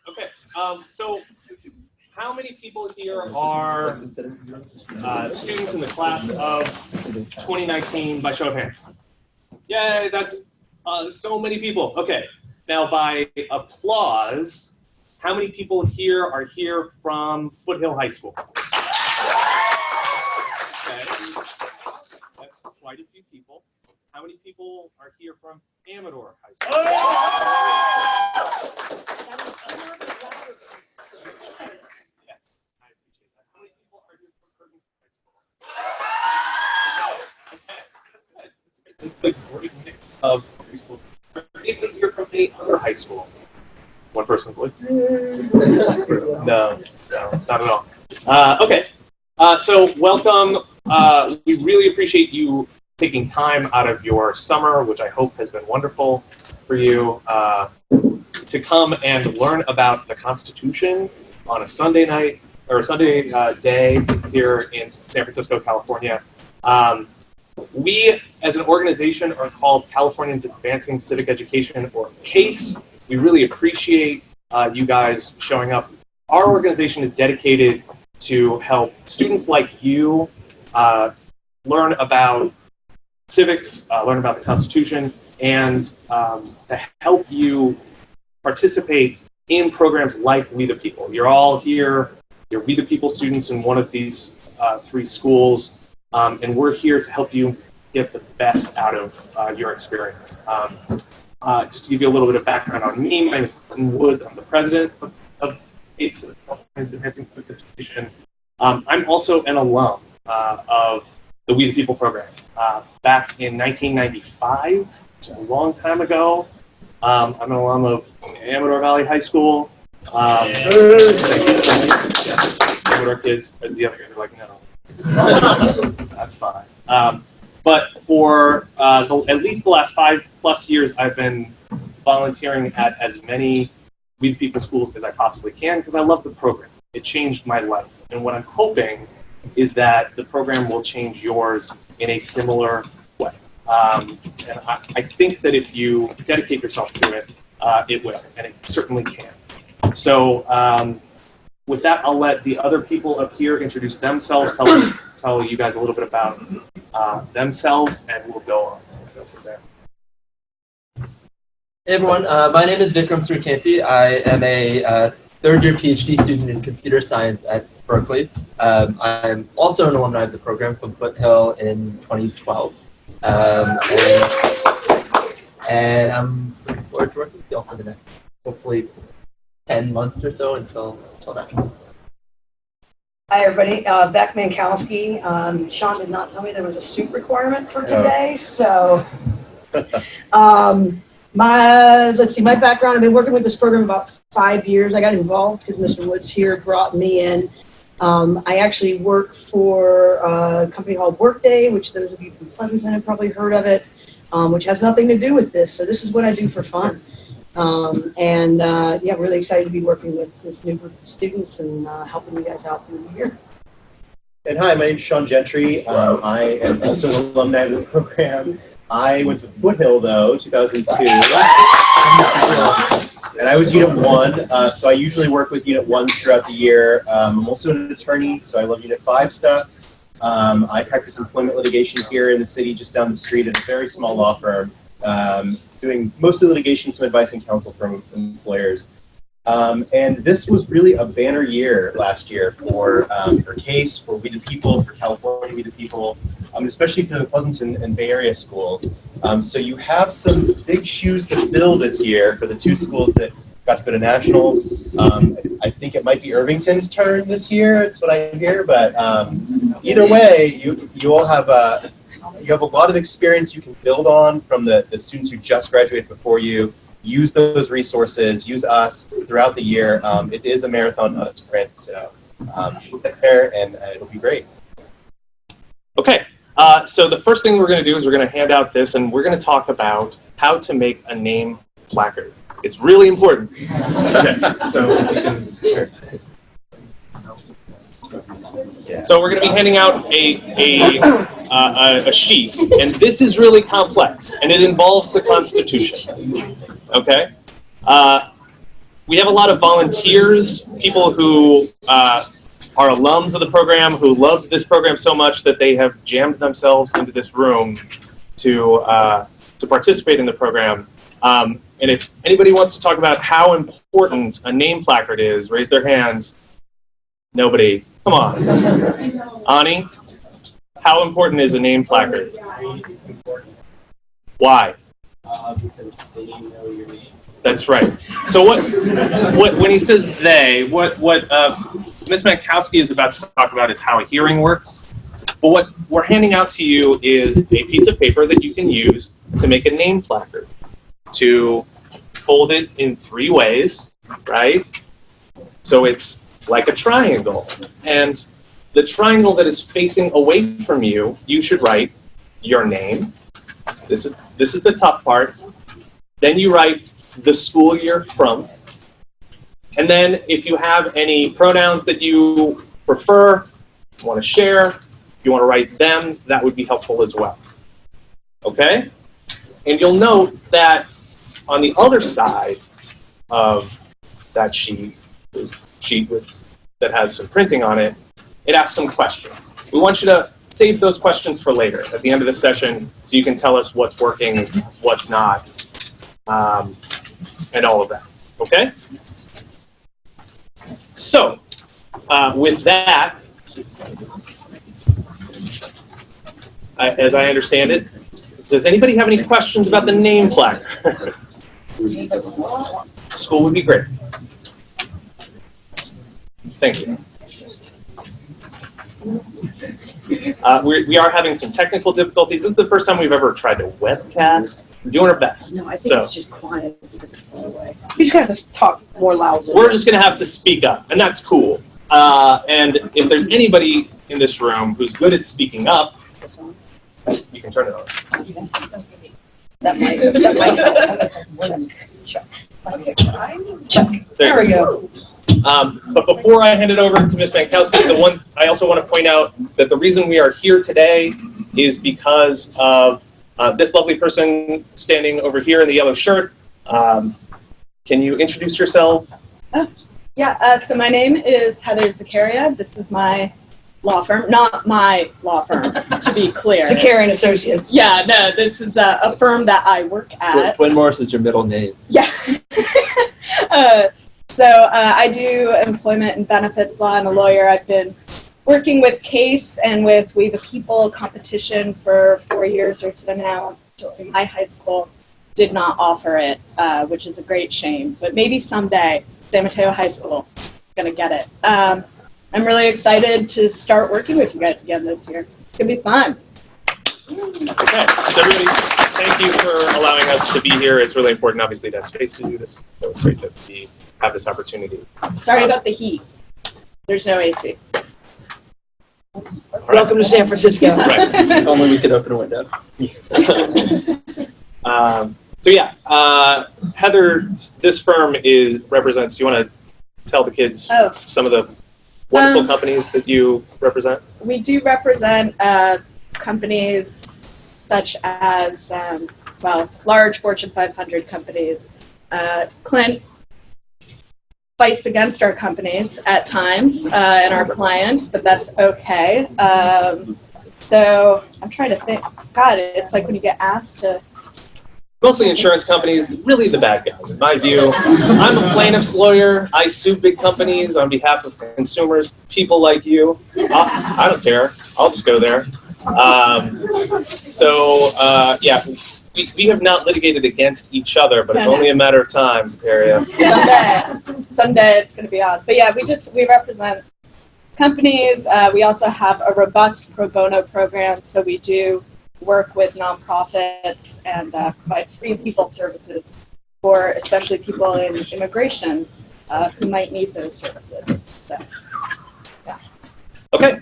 Okay, so how many people here are students in the class of 2019 by show of hands? Yay, that's so many people. Okay, now by applause, how many people here are here from Foothill High School? Okay, that's quite a few people. How many people are here from Amador High School? Yes, I appreciate that. How many people are here from Curtin High School? Okay. It's a great mix of high schools. Anyone here from any other high school? One person's like, no, not at all. Okay, so welcome. We really appreciate you taking time out of your summer, which I hope has been wonderful for you, to come and learn about the Constitution on a Sunday night or a Sunday day here in San Francisco, California. We, as an organization, are called Californians Advancing Civic Education, or CACE. We really appreciate you guys showing up. Our organization is dedicated to help students like you learn about civics, learn about the Constitution, and to help you participate in programs like We the People. You're all here, you're We the People students in one of these three schools, and we're here to help you get the best out of your experience. Just to give you a little bit of background on me, my name is Clinton Woods. I'm the president of CACE, Californians Advancing Civic Education. I'm also an alum of the We the People program. Back in 1995, which is a long time ago, I'm an alum of Amador Valley High School. Amador kids, the other guys are like, no. That's fine. But for at least the last 5+ years, I've been volunteering at as many We the People schools as I possibly can because I love the program. It changed my life. And what I'm hoping is that the program will change yours in a similar way. And I think that if you dedicate yourself to it, it will, and it certainly can. So with that, I'll let the other people up here introduce themselves, tell you guys a little bit about themselves, and we'll go on. From there. Hey everyone, my name is Vikram Srikanti. I am a third-year PhD student in computer science at Berkeley. I'm also an alumni of the program from Foothill in 2012. And I'm looking forward to working with you all for the next, hopefully, 10 months or so until that comes. Hi everybody, Beck Mankowski. Sean did not tell me there was a suit requirement for today, so my background, I've been working with this program about 5 years. I got involved because Mr. Woods here brought me in. I actually work for a company called Workday, which those of you from Pleasanton have probably heard of it, which has nothing to do with this. So this is what I do for fun. Yeah, really excited to be working with this new group of students and helping you guys out through the year. And hi, my name is Sean Gentry. I am also an alumni of the program. I went to Foothill, though, 2002. And I was Unit 1, so I usually work with Unit 1 throughout the year. I'm also an attorney, so I love Unit 5 stuff. I practice employment litigation here in the city, just down the street at a very small law firm, doing mostly litigation, some advice and counsel from employers. And this was really a banner year last year for CACE, for We the People, for California We the People, especially for the Pleasanton and Bay Area schools. So you have some big shoes to fill this year for the two schools that got to go to nationals. I think it might be Irvington's turn this year. It's what I hear. But either way, you all have you have a lot of experience you can build on from the students who just graduated before you. Use those resources, use us throughout the year. It is a marathon, not a sprint, so get there and it'll be great. Okay, so the first thing we're going to do is we're going to hand out this, and we're going to talk about how to make a name placard. It's really important. Okay, so we're going to be handing out a sheet, and this is really complex, and it involves the Constitution. Okay, we have a lot of volunteers, people who are alums of the program, who loved this program so much that they have jammed themselves into this room to participate in the program. And if anybody wants to talk about how important a name placard is, raise their hands. Nobody. Come on. Ani, how important is a name placard? It's important Why? because they know your name. That's right. So what when he says they, what Ms. Mankowski is about to talk about is how a hearing works. But what we're handing out to you is a piece of paper that you can use to make a name placard, to fold it in 3 ways, right? So it's like a triangle. And the triangle that is facing away from you, you should write your name. This is the tough part. Then you write the school you're from. And then if you have any pronouns that you prefer, want to share, if you want to write them, that would be helpful as well. Okay? And you'll note that on the other side of that sheet that has some printing on it, it asks some questions. We want you to save those questions for later at the end of the session so you can tell us what's working, what's not, and all of that. Okay? So, with that, as I understand it, does anybody have any questions about the name placard? School would be great. Thank you. We are having some technical difficulties. This is the first time we've ever tried to webcast. We're doing our best. No, I think it's just quiet because it's far away. You just have to talk more loudly. We're just going to have to speak up, and that's cool. And if there's anybody in this room who's good at speaking up, you can turn it on. That might. Chuck. There we go. But before I hand it over to Ms. Mankowski, I also want to point out that the reason we are here today is because of this lovely person standing over here in the yellow shirt. Can you introduce yourself? So my name is Heather Zakaria. This is my law firm, not my law firm, to be clear. Zakaria and Associates. Yeah, no, this is a firm that I work at. Twin Morris is your middle name. Yeah. So I do employment and benefits law. I'm a lawyer. I've been working with CACE and with We the People competition for 4 years or so now. My high school did not offer it, which is a great shame. But maybe someday, San Mateo High School is going to get it. I'm really excited to start working with you guys again this year. It's going to be fun. Okay, so everybody, thank you for allowing us to be here. It's really important, obviously, to have space to do this. So it's great that we have this opportunity. Sorry about the heat. There's no AC. Welcome to San Francisco. Right. Only we could open a window. Heather, this firm represents. Do you want to tell the kids some of the wonderful companies that you represent? We do represent companies such as, large Fortune 500 companies. Clint fights against our companies at times and our clients, but that's okay. So I'm trying to think. God, it's like when you get asked to. Mostly insurance companies, really the bad guys, in my view. I'm a plaintiff's lawyer. I sue big companies on behalf of consumers, people like you. I don't care. I'll just go there. We have not litigated against each other, but it's only a matter of time, Zakaria. Someday it's going to be on. But yeah, we represent companies. We also have a robust pro bono program, so we do work with nonprofits and provide free legal services for especially people in immigration who might need those services. So, yeah. Okay,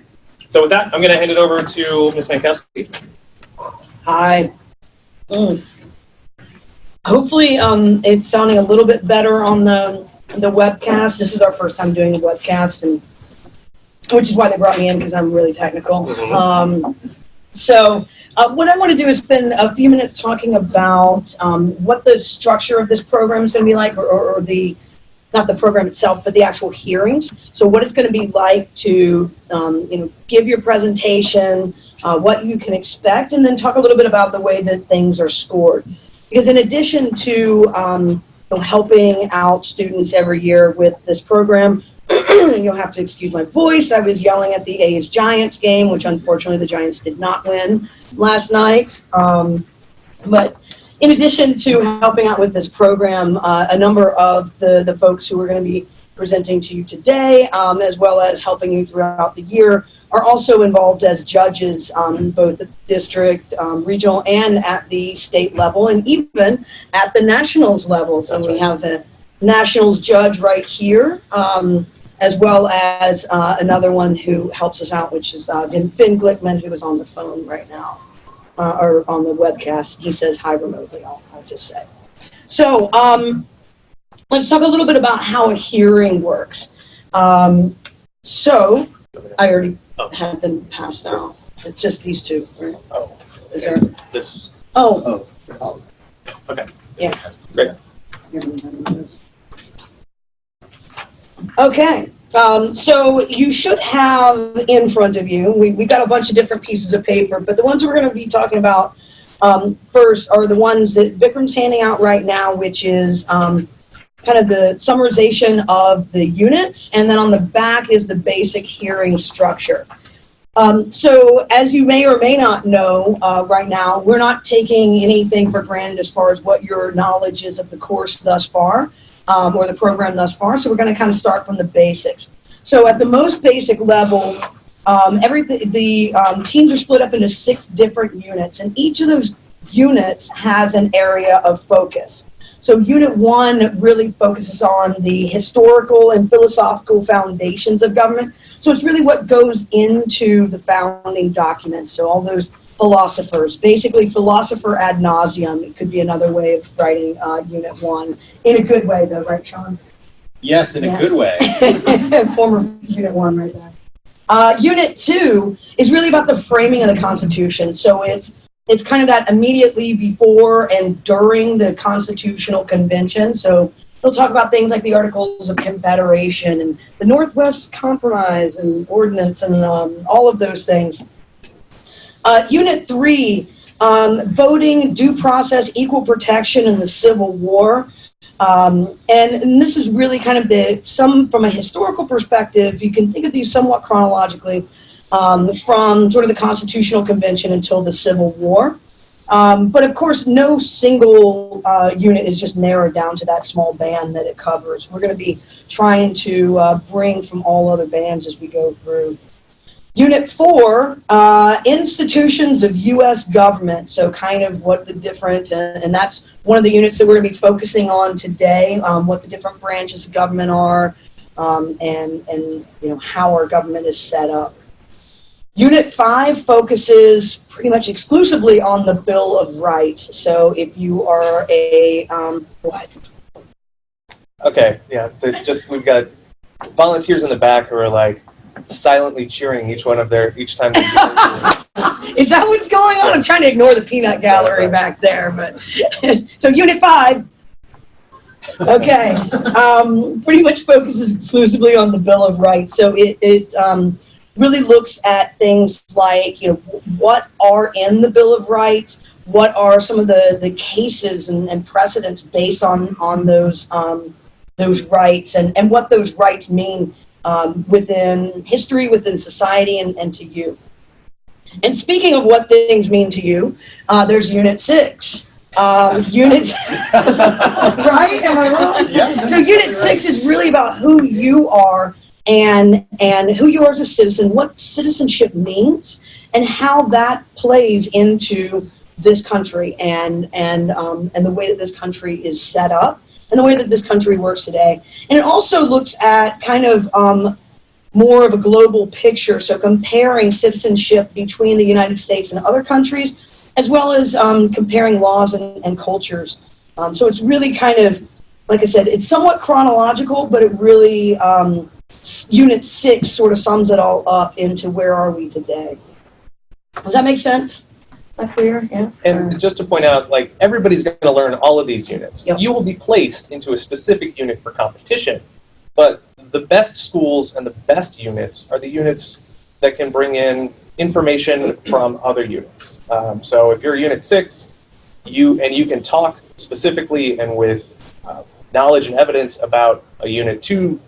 so with that, I'm going to hand it over to Ms. Mankowski. Hi. Hopefully, it's sounding a little bit better on the webcast. This is our first time doing a webcast, and which is why they brought me in, because I'm really technical. What I want to do is spend a few minutes talking about what the structure of this program is going to be like, or the not the program itself, but the actual hearings. So what it's going to be like to, give your presentation, what you can expect, and then talk a little bit about the way that things are scored. Because in addition to helping out students every year with this program, you'll have to excuse my voice. I was yelling at the A's Giants game, which unfortunately the Giants did not win last night. But in addition to helping out with this program, a number of the folks who are going to be presenting to you today, as well as helping you throughout the year, are also involved as judges, both at the district, regional, and at the state level, and even at the nationals level. So we have a nationals judge right here, as well as another one who helps us out, which is Ben Glickman, who is on the phone right now, or on the webcast. He says hi remotely, I'll just say. So let's talk a little bit about how a hearing works. So I already have been passed out. It's just these two, right? Oh. Is there? This. Oh. Okay. Yeah. Great. Okay. So you should have in front of you, we've got a bunch of different pieces of paper, but the ones we're going to be talking about first are the ones that Vikram's handing out right now, which is kind of the summarization of the units, and then on the back is the basic hearing structure. So as you may or may not know right now, we're not taking anything for granted as far as what your knowledge is of the course thus far, or the program thus far. So we're going to kind of start from the basics. So at the most basic level, the teams are split up into 6 different units, and each of those units has an area of focus. So Unit 1 really focuses on the historical and philosophical foundations of government. So it's really what goes into the founding documents. So all those philosophers, basically philosopher ad nauseum, it could be another way of writing Unit 1. In a good way though, right, Sean? Yes, in a good way. Former Unit 1 right there. Unit 2 is really about the framing of the Constitution. So it's kind of that immediately before and during the Constitutional Convention. So he'll talk about things like the Articles of Confederation and the Northwest Compromise and Ordinance and all of those things. Unit 3, voting, due process, equal protection, and the Civil War. And this is really kind of from a historical perspective, you can think of these somewhat chronologically, from sort of the Constitutional Convention until the Civil War. But of course, no single unit is just narrowed down to that small band that it covers. We're going to be trying to bring from all other bands as we go through. Unit 4, institutions of U.S. government. So kind of what the different, and that's one of the units that we're going to be focusing on today, what the different branches of government are, and how our government is set up. Unit 5 focuses pretty much exclusively on the Bill of Rights. So if you are a, what? Okay, yeah, we've got volunteers in the back who are like silently cheering each time they do it. Is that what's going on? I'm trying to ignore the peanut gallery back there, but so Unit 5. Okay, pretty much focuses exclusively on the Bill of Rights. So it really looks at things like, what are in the Bill of Rights, what are some of the cases and precedents based on those rights, and what those rights mean within history, within society, and to you. And speaking of what things mean to you, there's Unit 6. Right? Am I wrong? Yeah. So Unit 6 is really about who you are and who you are as a citizen, what citizenship means, and how that plays into this country and the way that this country is set up and the way that this country works today. And it also looks at kind of more of a global picture, so comparing citizenship between the United States and other countries, as well as comparing laws and cultures. So it's really kind of, like I said, it's somewhat chronological, but it really, Unit 6 sort of sums it all up into where are we today. Does that make sense? Not clear? Yeah. And just to point out, like, everybody's going to learn all of these units. Yep. You will be placed into a specific unit for competition, but the best schools and the best units are the units that can bring in information from other units. So if you're Unit 6, you can talk specifically and with knowledge and evidence about a Unit 2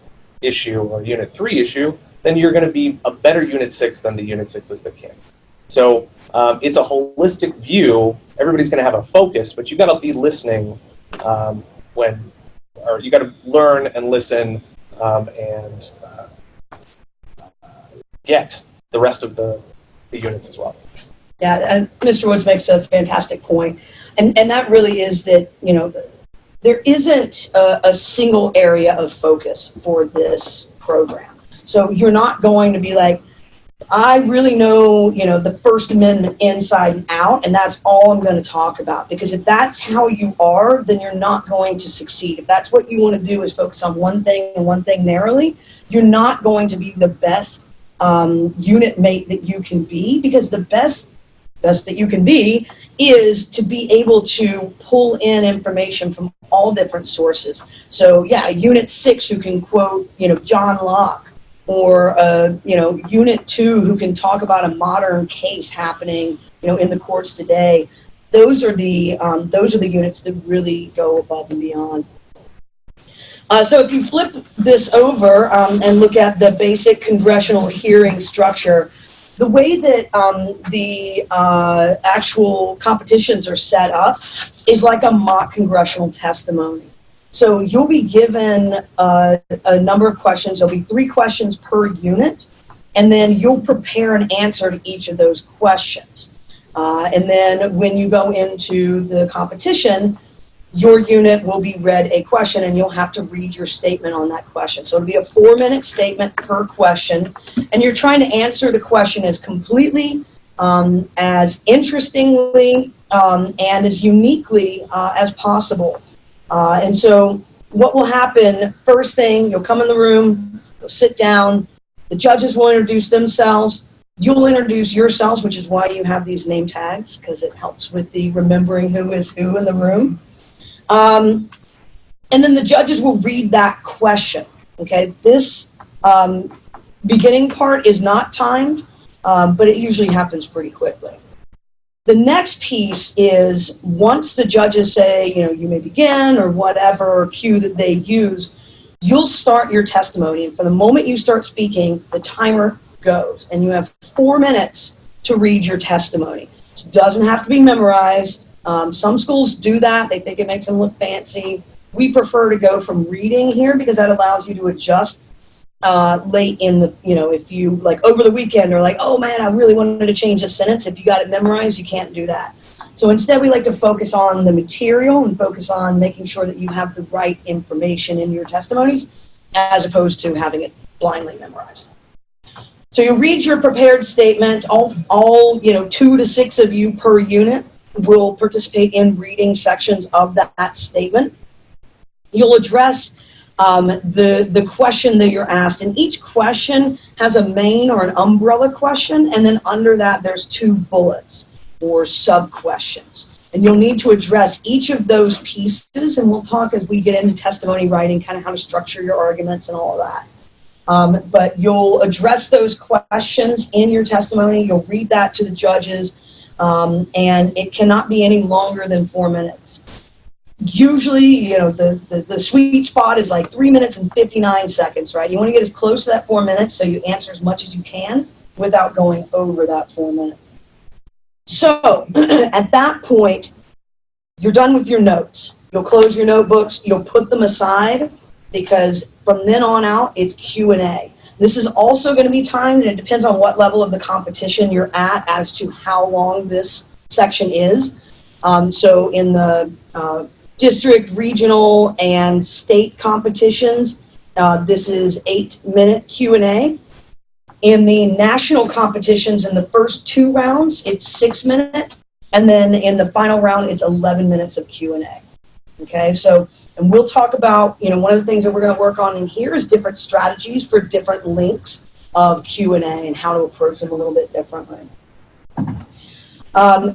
issue or Unit 3 issue, then you're going to be a better Unit 6 than the Unit 6s that can. So it's a holistic view. Everybody's going to have a focus, but you got to be listening or you got to learn and listen and get the rest of the units as well. Yeah, Mr. Woods makes a fantastic point. And that really is that, there isn't a single area of focus for this program. So you're not going to be like, I really know, the First Amendment inside and out, and that's all I'm going to talk about. Because if that's how you are, then you're not going to succeed. If that's what you want to do is focus on one thing and one thing narrowly, you're not going to be the best unit mate that you can be, because the best that you can be is to be able to pull in information from all different sources. So yeah, Unit 6 who can quote, John Locke, or Unit 2 who can talk about a modern case happening, in the courts today. Those are the units that really go above and beyond. So if you flip this over and look at the basic congressional hearing structure, the way that the actual competitions are set up is like a mock congressional testimony. So you'll be given a number of questions. There'll be 3 questions per unit, and then you'll prepare an answer to each of those questions. And then when you go into the competition, your unit will be read a question, and you'll have to read your statement on that question. So it'll be a 4-minute statement per question, and you're trying to answer the question as completely, as interestingly, and as uniquely as possible. And so what will happen, first thing, you'll come in the room, you'll sit down, the judges will introduce themselves, you'll introduce yourselves, which is why you have these name tags, because it helps with the remembering who is who in the room. And then the judges will read that question, okay? This beginning part is not timed, but it usually happens pretty quickly. The next piece is once the judges say, you may begin or whatever cue that they use, you'll start your testimony. And from the moment you start speaking, the timer goes. And you have 4 minutes to read your testimony. It doesn't have to be memorized. Some schools do that. They think it makes them look fancy. We prefer to go from reading here because that allows you to adjust late in the, if you like over the weekend are like, oh man, I really wanted to change a sentence. If you got it memorized, you can't do that. So instead we like to focus on the material and focus on making sure that you have the right information in your testimonies as opposed to having it blindly memorized. So you read your prepared statement. All 2 to 6 of you per unit will participate in reading sections of that statement. You'll address the question that you're asked, and each question has a main or an umbrella question, and then under that there's 2 bullets or sub-questions. And you'll need to address each of those pieces, and we'll talk as we get into testimony writing, kind of how to structure your arguments and all of that. But you'll address those questions in your testimony, you'll read that to the judges, and it cannot be any longer than 4 minutes. Usually, the sweet spot is like 3 minutes and 59 seconds, right? You want to get as close to that 4 minutes so you answer as much as you can without going over that 4 minutes. So at that point, you're done with your notes. You'll close your notebooks, you'll put them aside, because from then on out, it's Q&A. This is also going to be timed, and it depends on what level of the competition you're at as to how long this section is. So in the district, regional, and state competitions, this is 8-minute Q&A. In the national competitions, in the first 2 rounds, it's 6 minutes, and then in the final round, it's 11 minutes of Q&A. Okay, so, and we'll talk about, one of the things that we're going to work on in here is different strategies for different links of Q&A and how to approach them a little bit differently.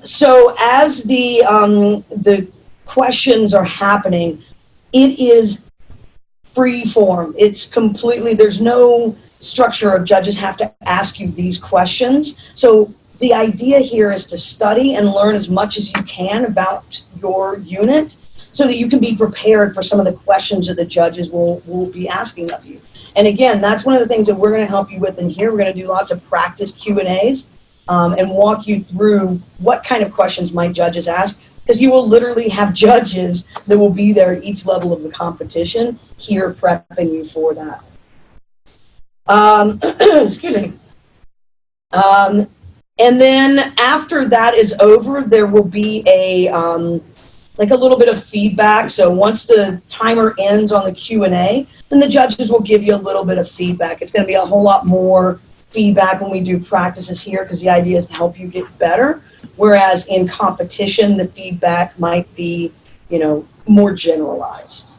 So as the questions are happening, it is free form. It's completely, there's no structure of judges have to ask you these questions. So the idea here is to study and learn as much as you can about your unit so that you can be prepared for some of the questions that the judges will be asking of you. And again, that's one of the things that we're going to help you with in here. We're going to do lots of practice Q&As and walk you through what kind of questions might judges ask, because you will literally have judges that will be there at each level of the competition here prepping you for that. Excuse me. And then after that is over, there will be a like a little bit of feedback. So once the timer ends on the Q&A, then the judges will give you a little bit of feedback. It's going to be a whole lot more feedback when we do practices here, because the idea is to help you get better. Whereas in competition, the feedback might be, you know, more generalized.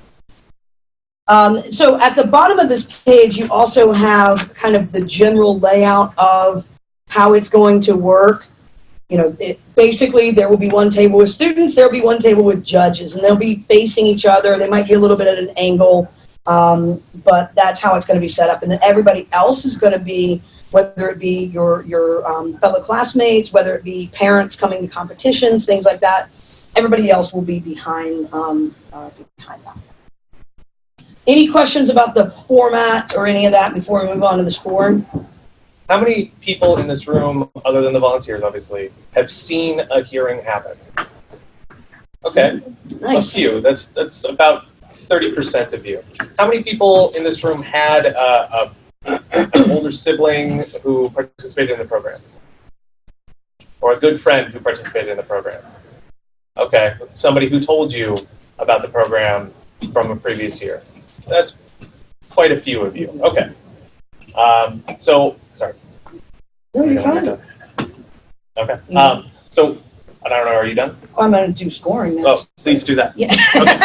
So at the bottom of this page, you also have kind of the general layout of how it's going to work. You know, basically there will be one table with students, there will be one table with judges, and they'll be facing each other. They might be a little bit at an angle, but that's how it's going to be set up. And then everybody else is going to be, whether it be your fellow classmates, whether it be parents coming to competitions, things like that, everybody else will be behind that. Any questions about the format or any of that before we move on to the scoring? How many people in this room, other than the volunteers, obviously, have seen a hearing happen? Okay, Nice. a few. That's about 30% of you. How many people in this room had an older sibling who participated in the program? Or a good friend who participated in the program? Okay, somebody who told you about the program from a previous year. That's quite a few of you. Okay. Sorry. No, you're fine. Okay. So, I don't know, are you done? I'm going to do scoring now. Oh, please do that. Yeah. Okay.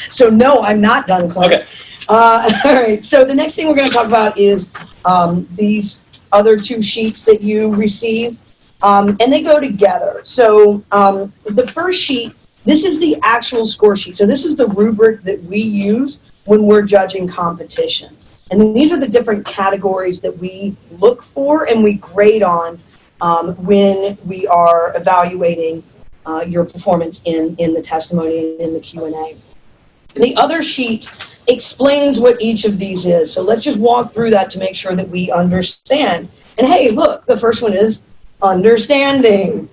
So no, I'm not done, Clint. Okay. All right. So the next thing we're going to talk about is these other two sheets that you receive, and they go together. So the first sheet, this is the actual score sheet. So this is the rubric that we use when we're judging competitions. And then these are the different categories that we look for and we grade on when we are evaluating your performance in the testimony and in the Q&A. The other sheet explains what each of these is. So let's just walk through that to make sure that we understand. And hey, look, the first one is understanding.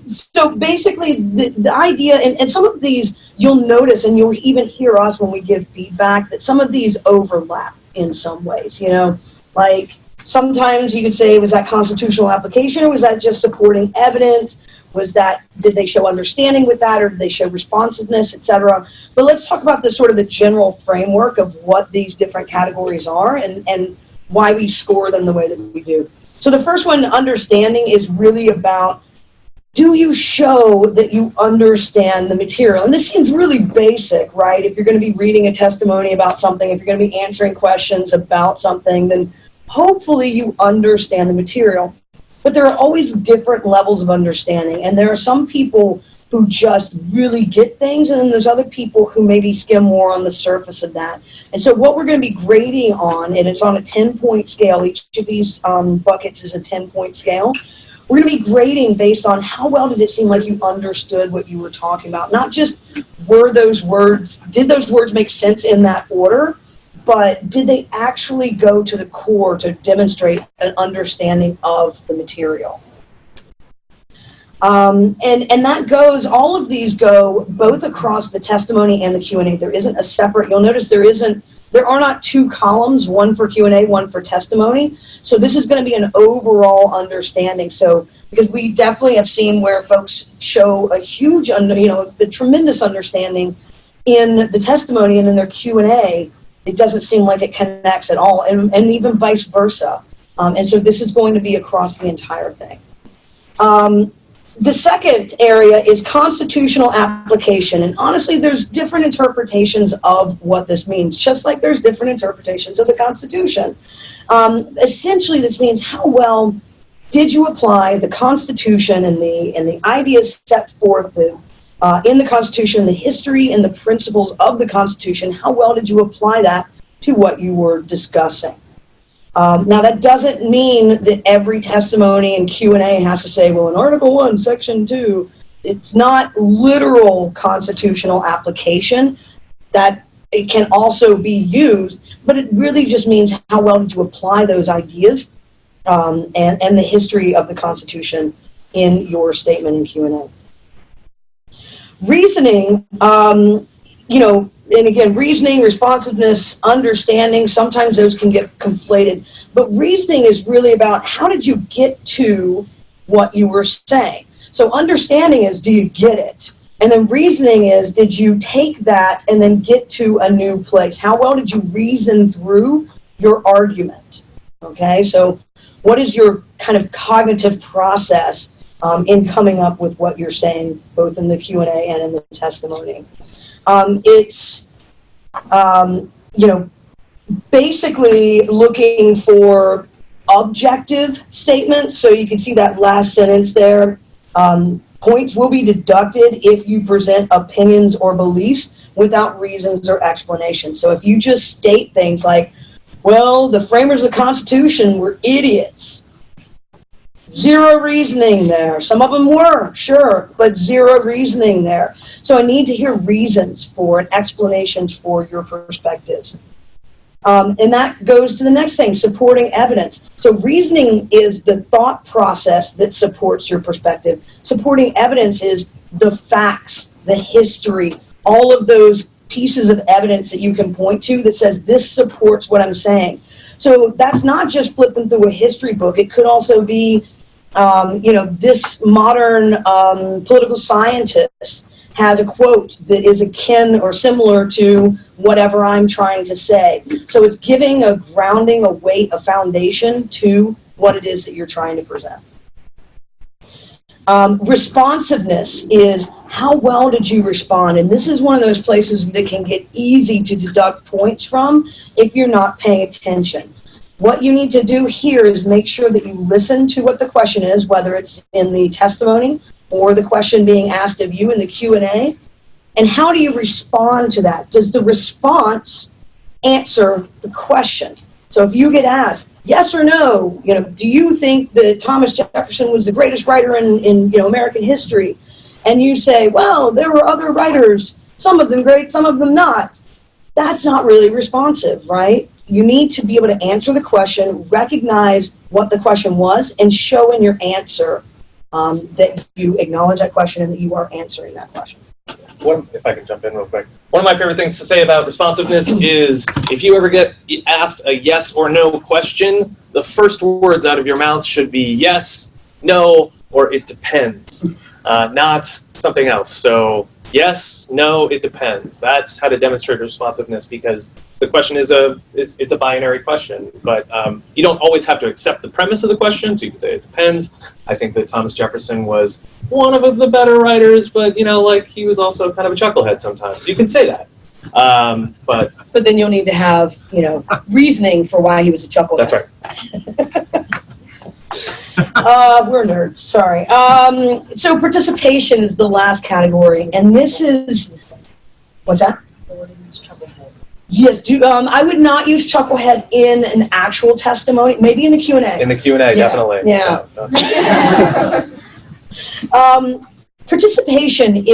So basically the idea, and some of these you'll notice, and you'll even hear us when we give feedback, that some of these overlap in some ways, you know, like sometimes you could say, was that constitutional application, or was that just supporting evidence? Did they show understanding with that, or did they show responsiveness, etc.? But let's talk about the sort of the general framework of what these different categories are and why we score them the way that we do. So the first one, understanding, is really about, do you show that you understand the material? And this seems really basic, right? If you're going to be reading a testimony about something, if you're going to be answering questions about something, then hopefully you understand the material. But there are always different levels of understanding. And there are some people who just really get things, and then there's other people who maybe skim more on the surface of that. And so what we're going to be grading on, and it's on a 10-point scale. Each of these buckets is a 10-point scale. We're going to be grading based on how well did it seem like you understood what you were talking about. Not just did those words make sense in that order, but did they actually go to the core to demonstrate an understanding of the material? And that goes, all of these go both across the testimony and the Q&A. There isn't a separate, you'll notice there are not two columns, one for Q&A, one for testimony. So this is going to be an overall understanding. So, because we definitely have seen where folks show a huge, a tremendous understanding in the testimony, and in their Q&A, it doesn't seem like it connects at all, and even vice versa. And so this is going to be across the entire thing. The second area is constitutional application. And honestly, there's different interpretations of what this means, just like there's different interpretations of the Constitution. Essentially, this means how well did you apply the Constitution and the ideas set forth in the Constitution, the history and the principles of the Constitution, how well did you apply that to what you were discussing? Now, that doesn't mean that every testimony and Q&A has to say, well, in Article 1, Section 2, it's not literal constitutional application. That it can also be used, but it really just means how well did you apply those ideas and the history of the Constitution in your statement in Q&A. Reasoning, and again, reasoning, responsiveness, understanding, sometimes those can get conflated. But reasoning is really about how did you get to what you were saying. So understanding is, do you get it? And then reasoning is, did you take that and then get to a new place? How well did you reason through your argument? Okay, so what is your kind of cognitive process in coming up with what you're saying, both in the Q&A and in the testimony? It's, basically looking for objective statements. So you can see that last sentence there. Points will be deducted if you present opinions or beliefs without reasons or explanations. So if you just state things like, well, the framers of the Constitution were idiots. Zero reasoning there. Some of them were, sure, but zero reasoning there. So I need to hear reasons for and explanations for your perspectives. And that goes to the next thing, supporting evidence. So reasoning is the thought process that supports your perspective. Supporting evidence is the facts, the history, all of those pieces of evidence that you can point to that says this supports what I'm saying. So that's not just flipping through a history book. It could also be this modern political scientist has a quote that is akin or similar to whatever I'm trying to say. So it's giving a grounding, a weight, a foundation to what it is that you're trying to present. Responsiveness is how well did you respond? And this is one of those places that can get easy to deduct points from if you're not paying attention. What you need to do here is make sure that you listen to what the question is, whether it's in the testimony or the question being asked of you in the Q&A. And how do you respond to that? Does the response answer the question? So if you get asked, yes or no, do you think that Thomas Jefferson was the greatest writer in American history? And you say, well, there were other writers, some of them great, some of them not. That's not really responsive, right? You need to be able to answer the question, recognize what the question was, and show in your answer that you acknowledge that question and that you are answering that question. If I can jump in real quick. One of my favorite things to say about responsiveness is if you ever get asked a yes or no question, the first words out of your mouth should be yes, no, or it depends, not something else. So yes, no, it depends. That's how to demonstrate responsiveness, because the question is it's a binary question, but you don't always have to accept the premise of the question, so you can say it depends. I think that Thomas Jefferson was one of the better writers, but he was also kind of a chucklehead sometimes. You can say that. But then you'll need to have, reasoning for why he was a chucklehead. That's right. We're nerds, sorry. So participation is the last category, and this is, what's that? Yes, I would not use chucklehead in an actual testimony, maybe in the Q&A. In the Q&A, yeah. Definitely. Yeah. Participation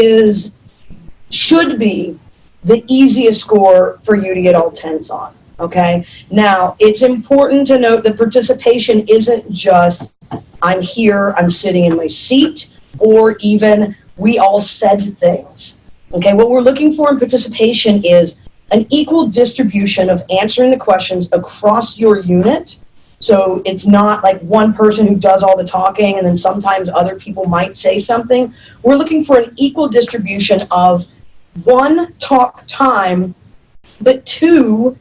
should be the easiest score for you to get all 10s on, okay? Now, it's important to note that participation isn't just, I'm here, I'm sitting in my seat, or even we all said things, okay? What we're looking for in participation is an equal distribution of answering the questions across your unit. So it's not like one person who does all the talking and then sometimes other people might say something. We're looking for an equal distribution of 1, talk time, but 2,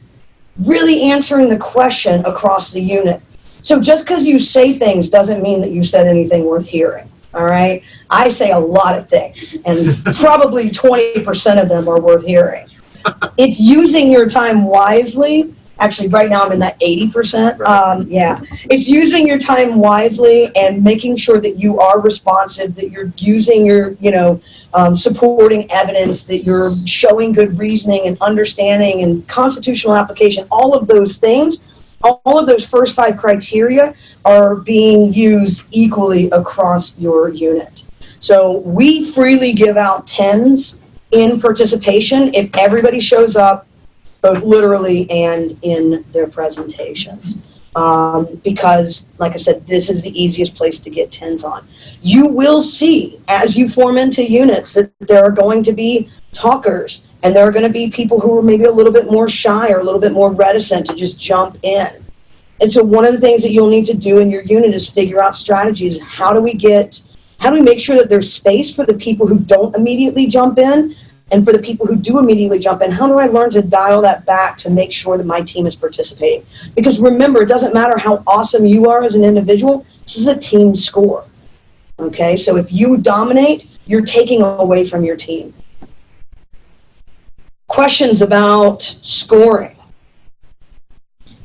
really answering the question across the unit. So just because you say things doesn't mean that you said anything worth hearing, all right? I say a lot of things, and probably 20% of them are worth hearing. It's using your time wisely. Actually, right now I'm in that 80%. Yeah, it's using your time wisely and making sure that you are responsive, that you're using your, supporting evidence, that you're showing good reasoning and understanding and constitutional application. All of those things, all of those first 5 criteria are being used equally across your unit. So we freely give out 10s in participation if everybody shows up, both literally and in their presentations. Because, like I said, this is the easiest place to get 10s on. You will see, as you form into units, that there are going to be talkers, and there are going to be people who are maybe a little bit more shy or a little bit more reticent to just jump in. And so one of the things that you'll need to do in your unit is figure out strategies. How do we make sure that there's space for the people who don't immediately jump in? And for the people who do immediately jump in, how do I learn to dial that back to make sure that my team is participating? Because remember, it doesn't matter how awesome you are as an individual, this is a team score. Okay, so if you dominate, you're taking away from your team. Questions about scoring?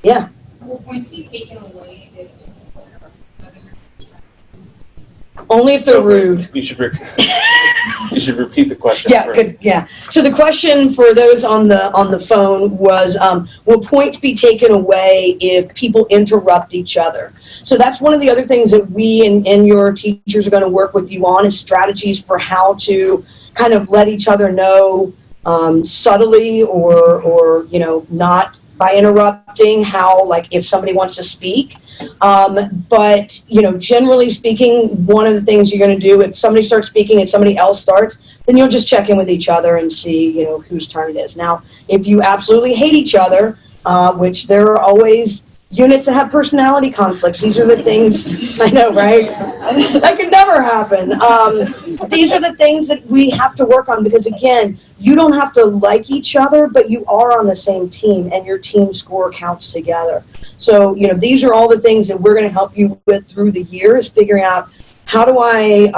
Yeah. Will points be taken away if Only if they're So, rude. You should repeat the question. Yeah, good. Yeah. So the question for those on the phone was, will points be taken away if people interrupt each other? So that's one of the other things that we and your teachers are going to work with you on, is strategies for how to kind of let each other know subtly or not by interrupting, how, like, if somebody wants to speak. But, generally speaking, one of the things you're going to do, if somebody starts speaking and somebody else starts, then you'll just check in with each other and see, whose turn it is. Now, if you absolutely hate each other, which there are always units that have personality conflicts, these are the things, I know, right? That could never happen. These are the things that we have to work on, because, again, you don't have to like each other, but you are on the same team, and your team score counts together. So, these are all the things that we're going to help you with through the year, is figuring out, how do I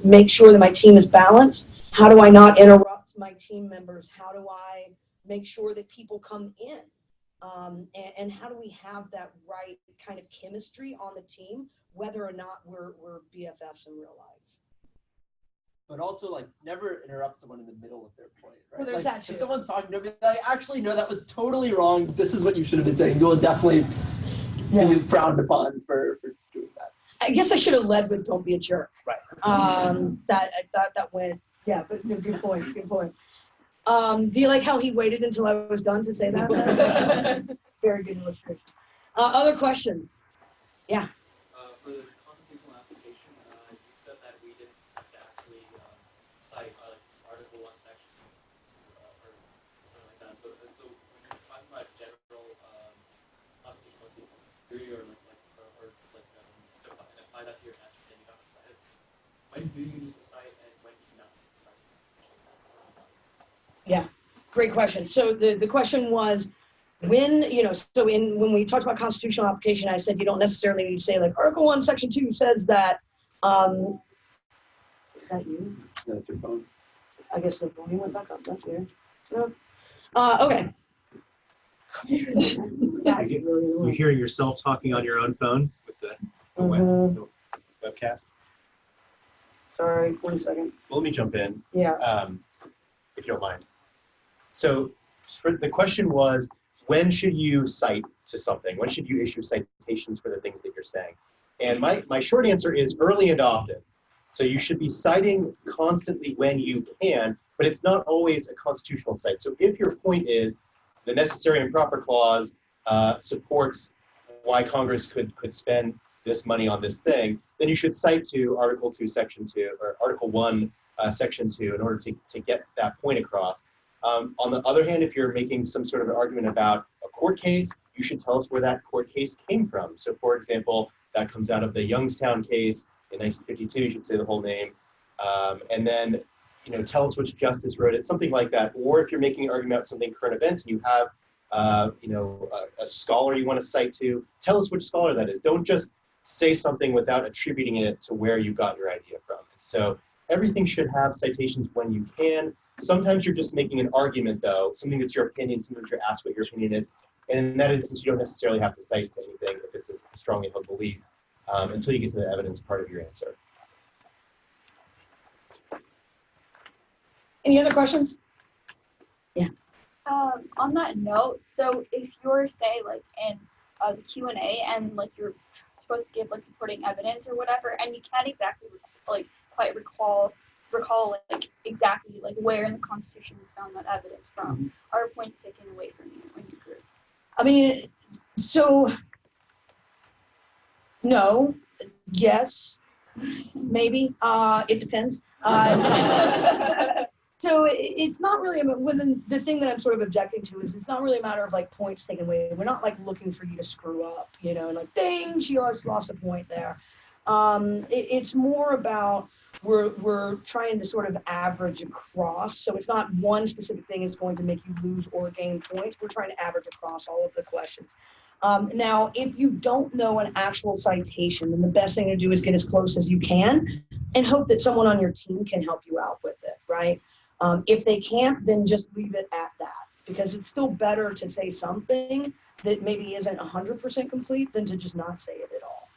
make sure that my team is balanced? How do I not interrupt my team members? How do I make sure that people come in? And how do we have that right kind of chemistry on the team, whether or not we're BFFs in real life? But also, never interrupt someone in the middle of their point, right? Well, there's that too. If someone's talking to me, actually, no, that was totally wrong. This is what you should have been saying. You will definitely be frowned upon for doing that. I guess I should have led with "Don't be a jerk." Right. That went. Yeah, but good point. Good point. Do you like how he waited until I was done to say that? Very good illustration. Other questions? Yeah. For the constitutional application, you said that we didn't have to actually cite Article 1 section or something like that. So when you're talking about general constitutional theory or apply that to your answer, then you have to cite it. When do you need to cite and when do you not need to cite? Yeah, great question. So the question was, when we talked about constitutional application, I said you don't necessarily need to say, like, Article 1, Section 2 says that. Is that you? That's your phone. I guess the volume went back up. That's weird. No. Okay. Yeah, I get really You're annoyed. hearing yourself talking on your own phone with the Mhm. webcast. Sorry, 1 second. Well, let me jump in, Yeah. if you don't mind. So the question was, when should you cite to something? When should you issue citations for the things that you're saying? And my short answer is early and often. So you should be citing constantly when you can, but it's not always a constitutional cite. So if your point is the necessary and proper clause supports why Congress could spend this money on this thing, then you should cite to Article 2, Section 2, or Article 1, Section 2 in order to get that point across. On the other hand, if you're making some sort of an argument about a court case, you should tell us where that court case came from. So, for example, that comes out of the Youngstown case in 1952. You should say the whole name. And then, tell us which justice wrote it, something like that. Or if you're making an argument about something current events and you have, a scholar you want to cite to, tell us which scholar that is. Don't just say something without attributing it to where you got your idea from. So everything should have citations when you can. Sometimes you're just making an argument, though, something that's your opinion, sometimes you're asked what your opinion is. And in that instance, you don't necessarily have to cite anything if it's a strongly held belief until you get to the evidence part of your answer. Any other questions? Yeah. On that note, so if you're, say, like in the Q&A and like you're supposed to give like supporting evidence or whatever, and you can't exactly like quite recall like exactly like where in the Constitution you found that evidence from, are points taken away from you when you group? I mean, so no, yes, maybe. It depends. So it's not really, the thing that I'm sort of objecting to is it's not really a matter of like points taken away. We're not like looking for you to screw up, you know, and like, dang, she lost a point there. It's more about we're trying to sort of average across. So it's not one specific thing is going to make you lose or gain points. We're trying to average across all of the questions. Now, if you don't know an actual citation, then the best thing to do is get as close as you can and hope that someone on your team can help you out with it, right? If they can't, then just leave it at that, because it's still better to say something that maybe isn't 100% complete than to just not say it at all.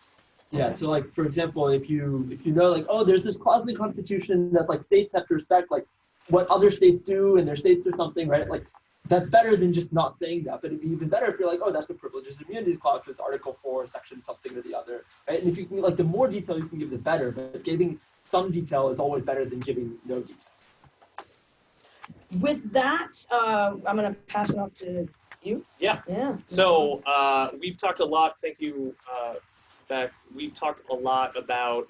Yeah, so like, for example, if you know like, oh, there's this clause in the Constitution that like states have to respect like what other states do and their states or something, right? Like that's better than just not saying that. But it'd be even better if you're like, oh, that's the Privileges and Immunities Clause, it's Article 4, Section something or the other, right? And if you can, like, the more detail you can give, the better. But giving some detail is always better than giving no detail. With that, I'm going to pass it off to you. Yeah. Yeah. So we've talked a lot. Thank you, Beck. We've talked a lot about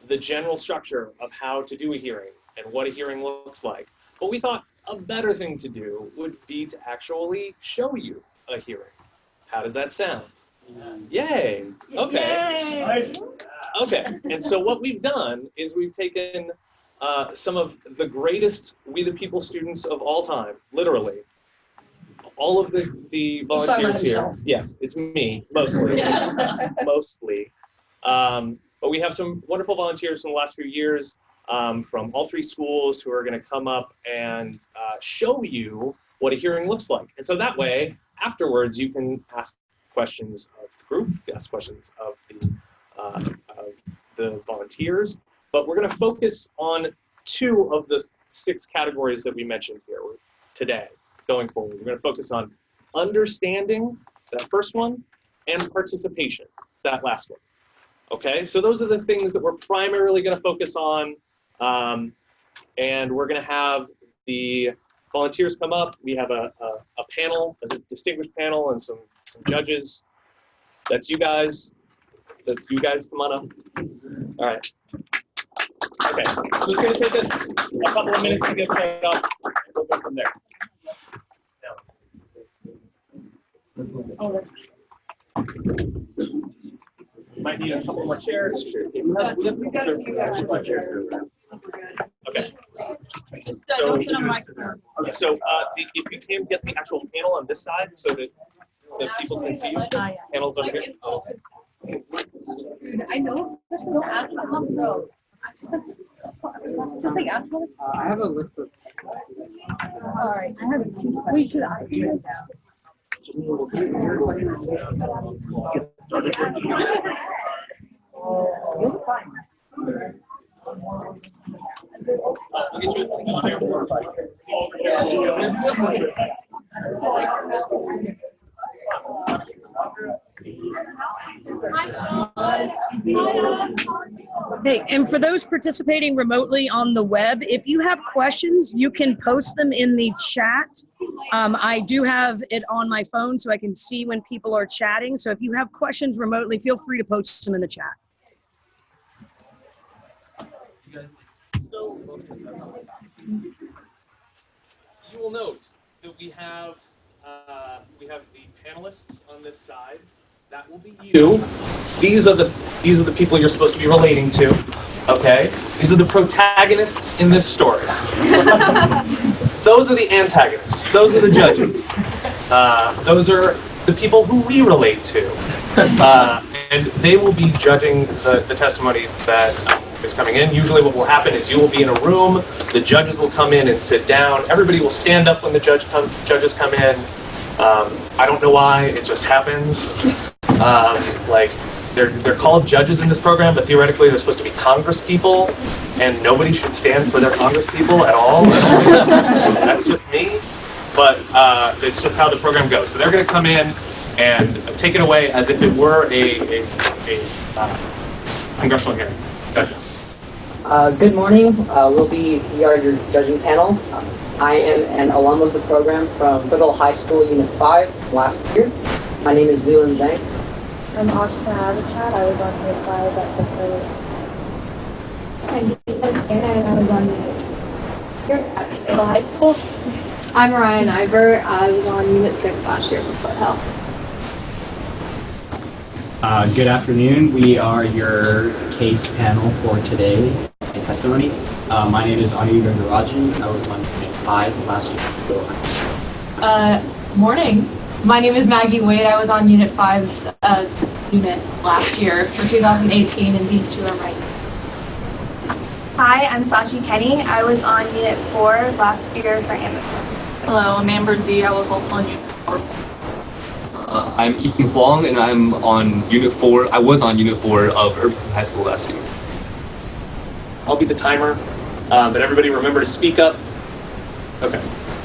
the general structure of how to do a hearing and what a hearing looks like. But we thought a better thing to do would be to actually show you a hearing. How does that sound? Yay. Okay. Yay. Okay. And so what we've done is we've taken some of the greatest We the People students of all time, literally. All of the volunteers here. Yes, it's me, mostly. Mostly. But we have some wonderful volunteers from the last few years from all three schools who are going to come up and show you what a hearing looks like. And so that way, afterwards, you can ask questions of the group, ask questions of the volunteers. But we're going to focus on 2 of the 6 categories that we mentioned here today. Going forward, we're going to focus on understanding, that first one, and participation, that last one. Okay, so those are the things that we're primarily going to focus on, and we're going to have the volunteers come up. We have a panel, as a distinguished panel, and some judges. That's you guys. That's you guys. Come on up. All right. Okay, so it's going to take us a couple of minutes to get set up, and we'll go from there. Might need a couple more chairs. We have a few extra chairs. Okay. So, if you can get the actual panel on this side so that people can see you. Panels over here. Oh. I know. Don't ask them though. Just like ask them. I have a list of. All right. I have. We should. Hey, and for those participating remotely on the web, if you have questions, you can post them in the chat. I do have it on my phone so I can see when people are chatting. So if you have questions remotely, feel free to post them in the chat. So you will note that we have the panelists on this side. That will be you. These are the people you're supposed to be relating to. Okay? These are the protagonists in this story. Those are the antagonists. Those are the judges. Those are the people who we relate to. And they will be judging the testimony that is coming in. Usually what will happen is you will be in a room, the judges will come in and sit down, everybody will stand up when the judges come in. I don't know why, it just happens. Like, they're called judges in this program, but theoretically they're supposed to be Congress people, and nobody should stand for their Congress people at all. That's just me, but it's just how the program goes. So they're going to come in and take it away as if it were a congressional hearing. Judges. Good morning. We are your judging panel. I am an alum of the program from Foothill High School Unit 5 last year. My name is Leland Zhang. I'm Ashna Avichat. I was on Unit 5 at Foothill. I'm Anna, and I was on here at Foothill High School. I'm Ryan Ivor. I was on Unit 6 last year for Foothill. Good afternoon. We are your CACE panel for today in testimony. My name is Anu Gangarajan. I was on Unit 5 last year. Morning. My name is Maggie Wade. I was on Unit 5's unit last year for 2018, and these two are mine. Hi, I'm Sachi Kenny. I was on Unit 4 last year for Amazon. Hello, I'm Amber Z. I was also on Unit 4. I'm Ethan Huang, and I'm on Unit 4. I was on Unit 4 of Irvington High School last year. I'll be the timer, but everybody remember to speak up. Okay.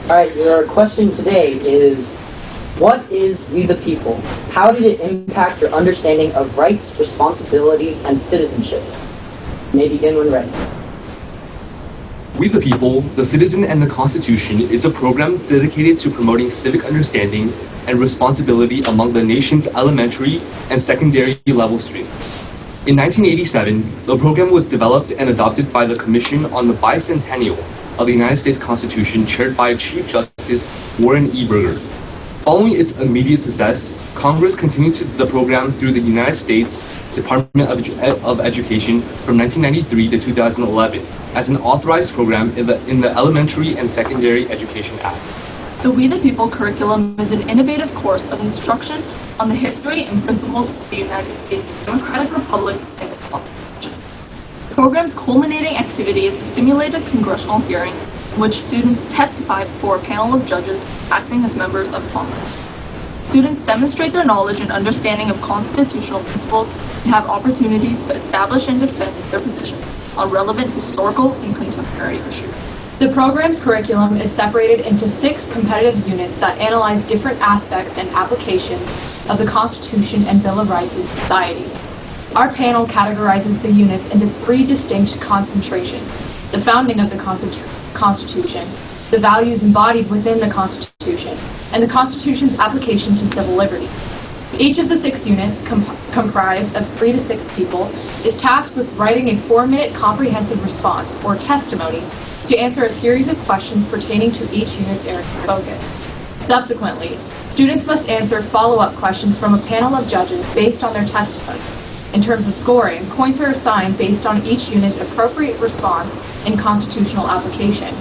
All right, your question today is, what is We the People? How did it impact your understanding of rights, responsibility, and citizenship? You may begin when ready. We the People, the Citizen and the Constitution is a program dedicated to promoting civic understanding and responsibility among the nation's elementary and secondary level students. In 1987, the program was developed and adopted by the Commission on the Bicentennial of the United States Constitution, chaired by Chief Justice Warren E. Burger. Following its immediate success, Congress continued the program through the United States Department of Education from 1993 to 2011 as an authorized program in the Elementary and Secondary Education Act. The We the People curriculum is an innovative course of instruction on the history and principles of the United States Democratic Republic and its Constitution. The program's culminating activity is a simulated congressional hearing in which students testify before a panel of judges acting as members of Congress. Students demonstrate their knowledge and understanding of constitutional principles and have opportunities to establish and defend their position on relevant historical and contemporary issues. The program's curriculum is separated into 6 competitive units that analyze different aspects and applications of the Constitution and Bill of Rights in society. Our panel categorizes the units into 3 distinct concentrations: the founding of the Constitution, the values embodied within the Constitution, and the Constitution's application to civil liberties. Each of the 6 units, comprised of 3 to 6 people, is tasked with writing a 4-minute comprehensive response, or testimony, to answer a series of questions pertaining to each unit's area of focus. Subsequently, students must answer follow-up questions from a panel of judges based on their testimony. In terms of scoring, points are assigned based on each unit's appropriate response and constitutional application,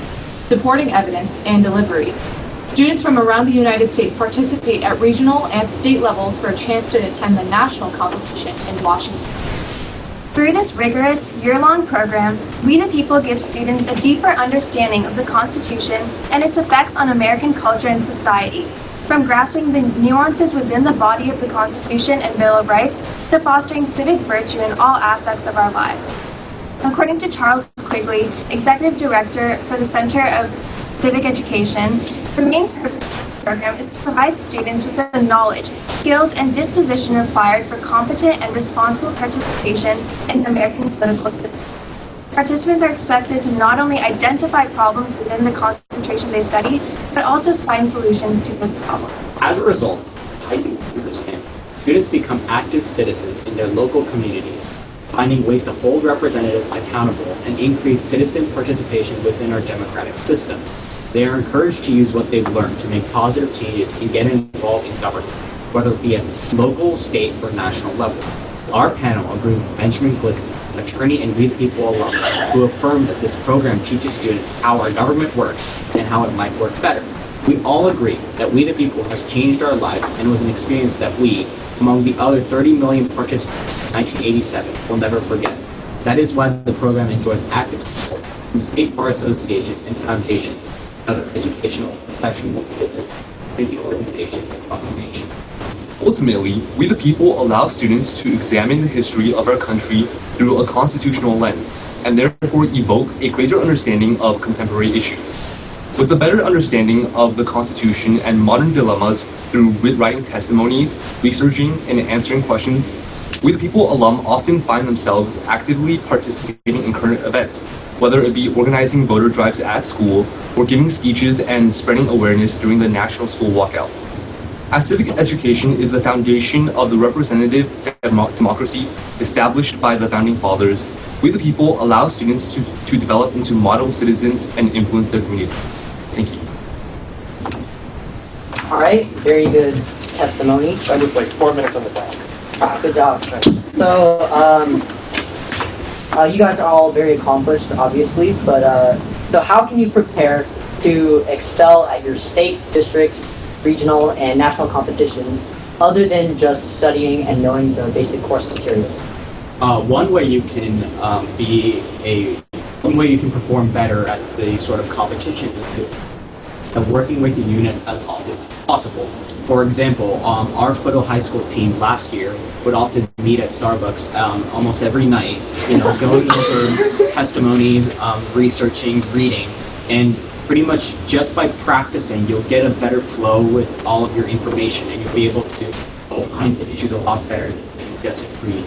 supporting evidence, and delivery. Students from around the United States participate at regional and state levels for a chance to attend the national competition in Washington. Through this rigorous, year-long program, We the People give students a deeper understanding of the Constitution and its effects on American culture and society, from grasping the nuances within the body of the Constitution and Bill of Rights to fostering civic virtue in all aspects of our lives. According to Charles Quigley, Executive Director for the Center of Civic Education, the main purpose of the program is to provide students with the knowledge, skills, and disposition required for competent and responsible participation in the American political system. Participants are expected to not only identify problems within the concentration they study, but also find solutions to those problems. As a result, heightened understanding, students become active citizens in their local communities, finding ways to hold representatives accountable and increase citizen participation within our democratic system. They are encouraged to use what they've learned to make positive changes and get involved in government, whether it be at the local, state, or national level. Our panel agrees with Benjamin Glickman, an attorney and We the People alum, who affirmed that this program teaches students how our government works and how it might work better. We all agree that We the People has changed our life and was an experience that we, among the other 30 million participants in 1987, will never forget. That is why the program enjoys active support from state bar associations and foundations, other educational, professional, business, community organizations across the nation. Ultimately, We the People allow students to examine the history of our country through a constitutional lens, and therefore evoke a greater understanding of contemporary issues. With a better understanding of the Constitution and modern dilemmas through writing testimonies, researching, and answering questions, We the People alum often find themselves actively participating in current events, whether it be organizing voter drives at school or giving speeches and spreading awareness during the National School Walkout. As civic education is the foundation of the representative democracy established by the Founding Fathers, We the People allow students to develop into model citizens and influence their community. Thank you. All right, very good testimony. That was like 4 minutes on the clock. Good job. So, you guys are all very accomplished, obviously, but so how can you prepare to excel at your state, district, regional, and national competitions other than just studying and knowing the basic course material? One way you can perform better at the sort of competitions is working with the unit as often as possible. For example, our Foothill High School team last year would often meet at Starbucks almost every night, going over testimonies, researching, reading, and pretty much just by practicing, you'll get a better flow with all of your information, and you'll be able to find the issues a lot better than just read.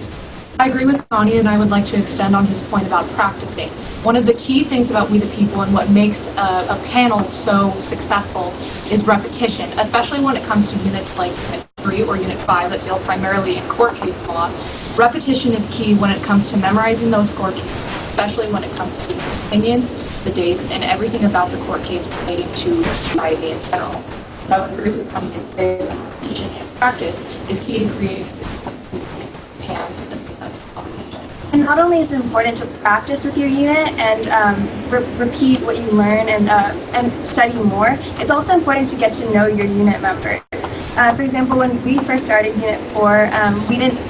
I agree with Ronnie, and I would like to extend on his point about practicing. One of the key things about We the People and what makes a panel so successful is repetition, especially when it comes to units like Unit 3 or Unit 5 that deal primarily in court case law. Repetition is key when it comes to memorizing those court cases, especially when it comes to the opinions, the dates, and everything about the court case relating to society in general. So I would agree with Ronnie and say that repetition and practice is key to creating a successful unit and a successful competition. And not only is it important to practice with your unit and repeat what you learn and study more, it's also important to get to know your unit members. For example, when we first started Unit 4,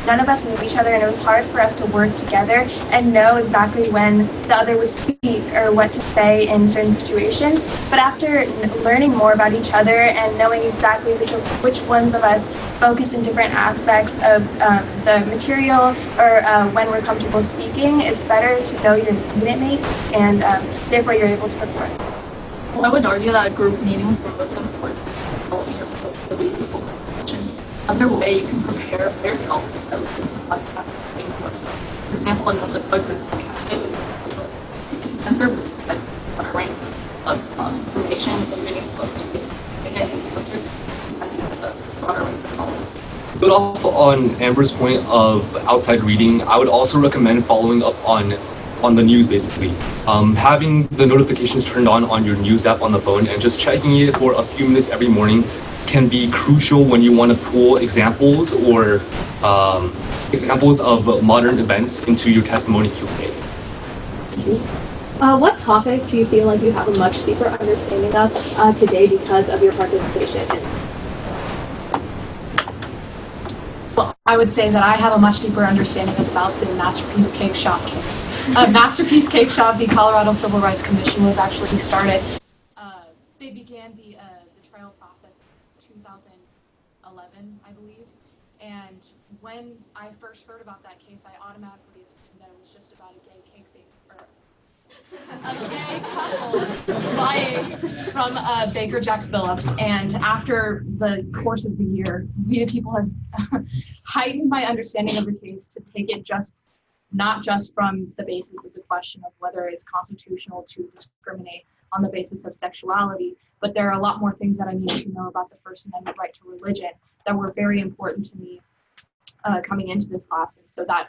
none of us knew each other, and it was hard for us to work together and know exactly when the other would speak or what to say in certain situations. But after learning more about each other and knowing exactly which ones of us focus in different aspects of the material or when we're comfortable speaking, it's better to know your unit mates, and therefore you're able to perform. Well, I would argue that group meetings are most important in developing yourself for the people competition. Another way you can prepare for yourself is by listening to podcasts at the same time. For example, another group podcast is center a range of information and reading books, and subjects and broader range of knowledge. To build off on Amber's point of outside reading, I would also recommend following up on the news, basically. Having the notifications turned on your news app on the phone and just checking it for a few minutes every morning can be crucial when you want to pull examples or examples of modern events into your testimony Q&A. What topic do you feel like you have a much deeper understanding of today because of your participation in? Well, I would say that I have a much deeper understanding about the Masterpiece Cake Shop case. Masterpiece Cake Shop, the Colorado Civil Rights Commission was actually started. They began the trial process in 2011, I believe. And when I first heard about that case, I automatically assumed that it was just about a gay cake baker, a gay couple buying from Baker Jack Phillips. And after the course of the year, We the People has heightened my understanding of the case to take it not just from the basis of the question of whether it's constitutional to discriminate on the basis of sexuality, but there are a lot more things that I needed to know about the First Amendment right to religion that were very important to me coming into this class. And so that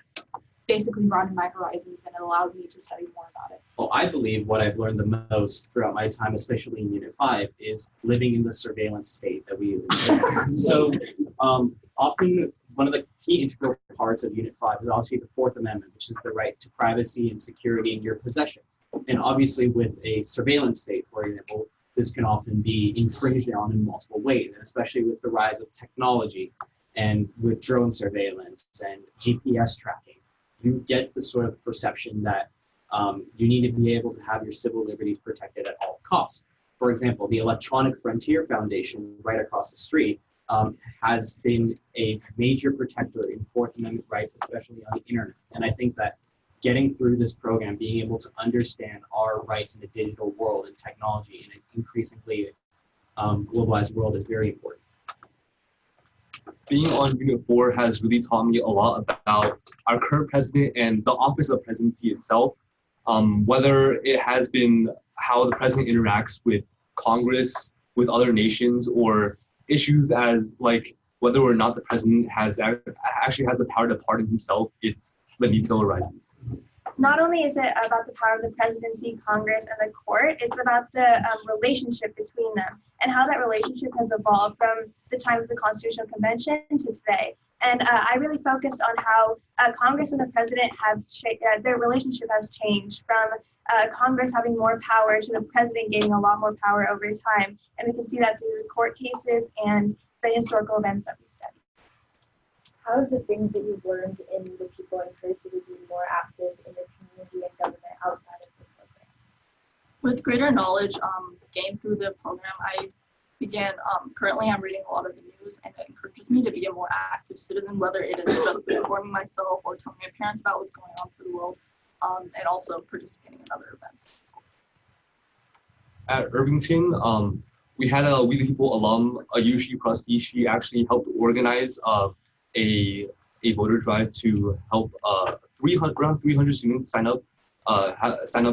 basically broadened my horizons and it allowed me to study more about it. Well, I believe what I've learned the most throughout my time, especially in Unit 5, is living in the surveillance state that we live in. So often one of the key integral parts of Unit 5 is obviously the Fourth Amendment, which is the right to privacy and security in your possessions. And obviously with a surveillance state, for example, this can often be infringed on in multiple ways, and especially with the rise of technology and with drone surveillance and GPS tracking. you get the sort of perception that you need to be able to have your civil liberties protected at all costs. For example, the Electronic Frontier Foundation right across the street has been a major protector in Fourth Amendment rights, especially on the internet. And I think that getting through this program, being able to understand our rights in the digital world and technology in an increasingly globalized world is very important. Being on Unit 4 has really taught me a lot about our current president and the office of presidency itself, whether it has been how the president interacts with Congress, with other nations, or issues as like whether or not the president actually has the power to pardon himself if the need so arises. Not only is it about the power of the presidency, Congress, and the court, it's about the relationship between them and how that relationship has evolved from the time of the Constitutional Convention to today. And I really focused on how Congress and the president have their relationship has changed from Congress having more power to the president gaining a lot more power over time. And we can see that through the court cases and the historical events that we study. How have the things that you've learned in the people encouraged you to be more active in the community and government outside of the program? With greater knowledge gained through the program, I began, currently I'm reading a lot of the news, and it encourages me to be a more active citizen, whether it is just informing myself or telling my parents about what's going on through the world, and also participating in other events. At Irvington, we had a We the People alum, Ayushi Krusty. She actually helped organize a voter drive to help around 300 students sign up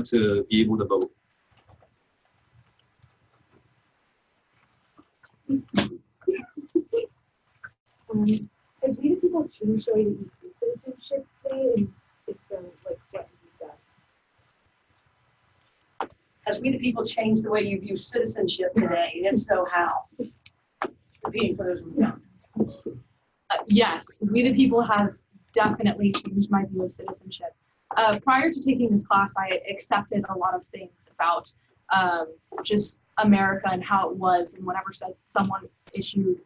to be able to vote. Has We the People changed the way that you see citizenship today? And if so, like, what have you done? Has We the People changed the way you view citizenship today? If so, how? Repeating for those who don't. Yes, We the People has definitely changed my view of citizenship. Prior to taking this class, I accepted a lot of things about just America and how it was, and whenever someone issued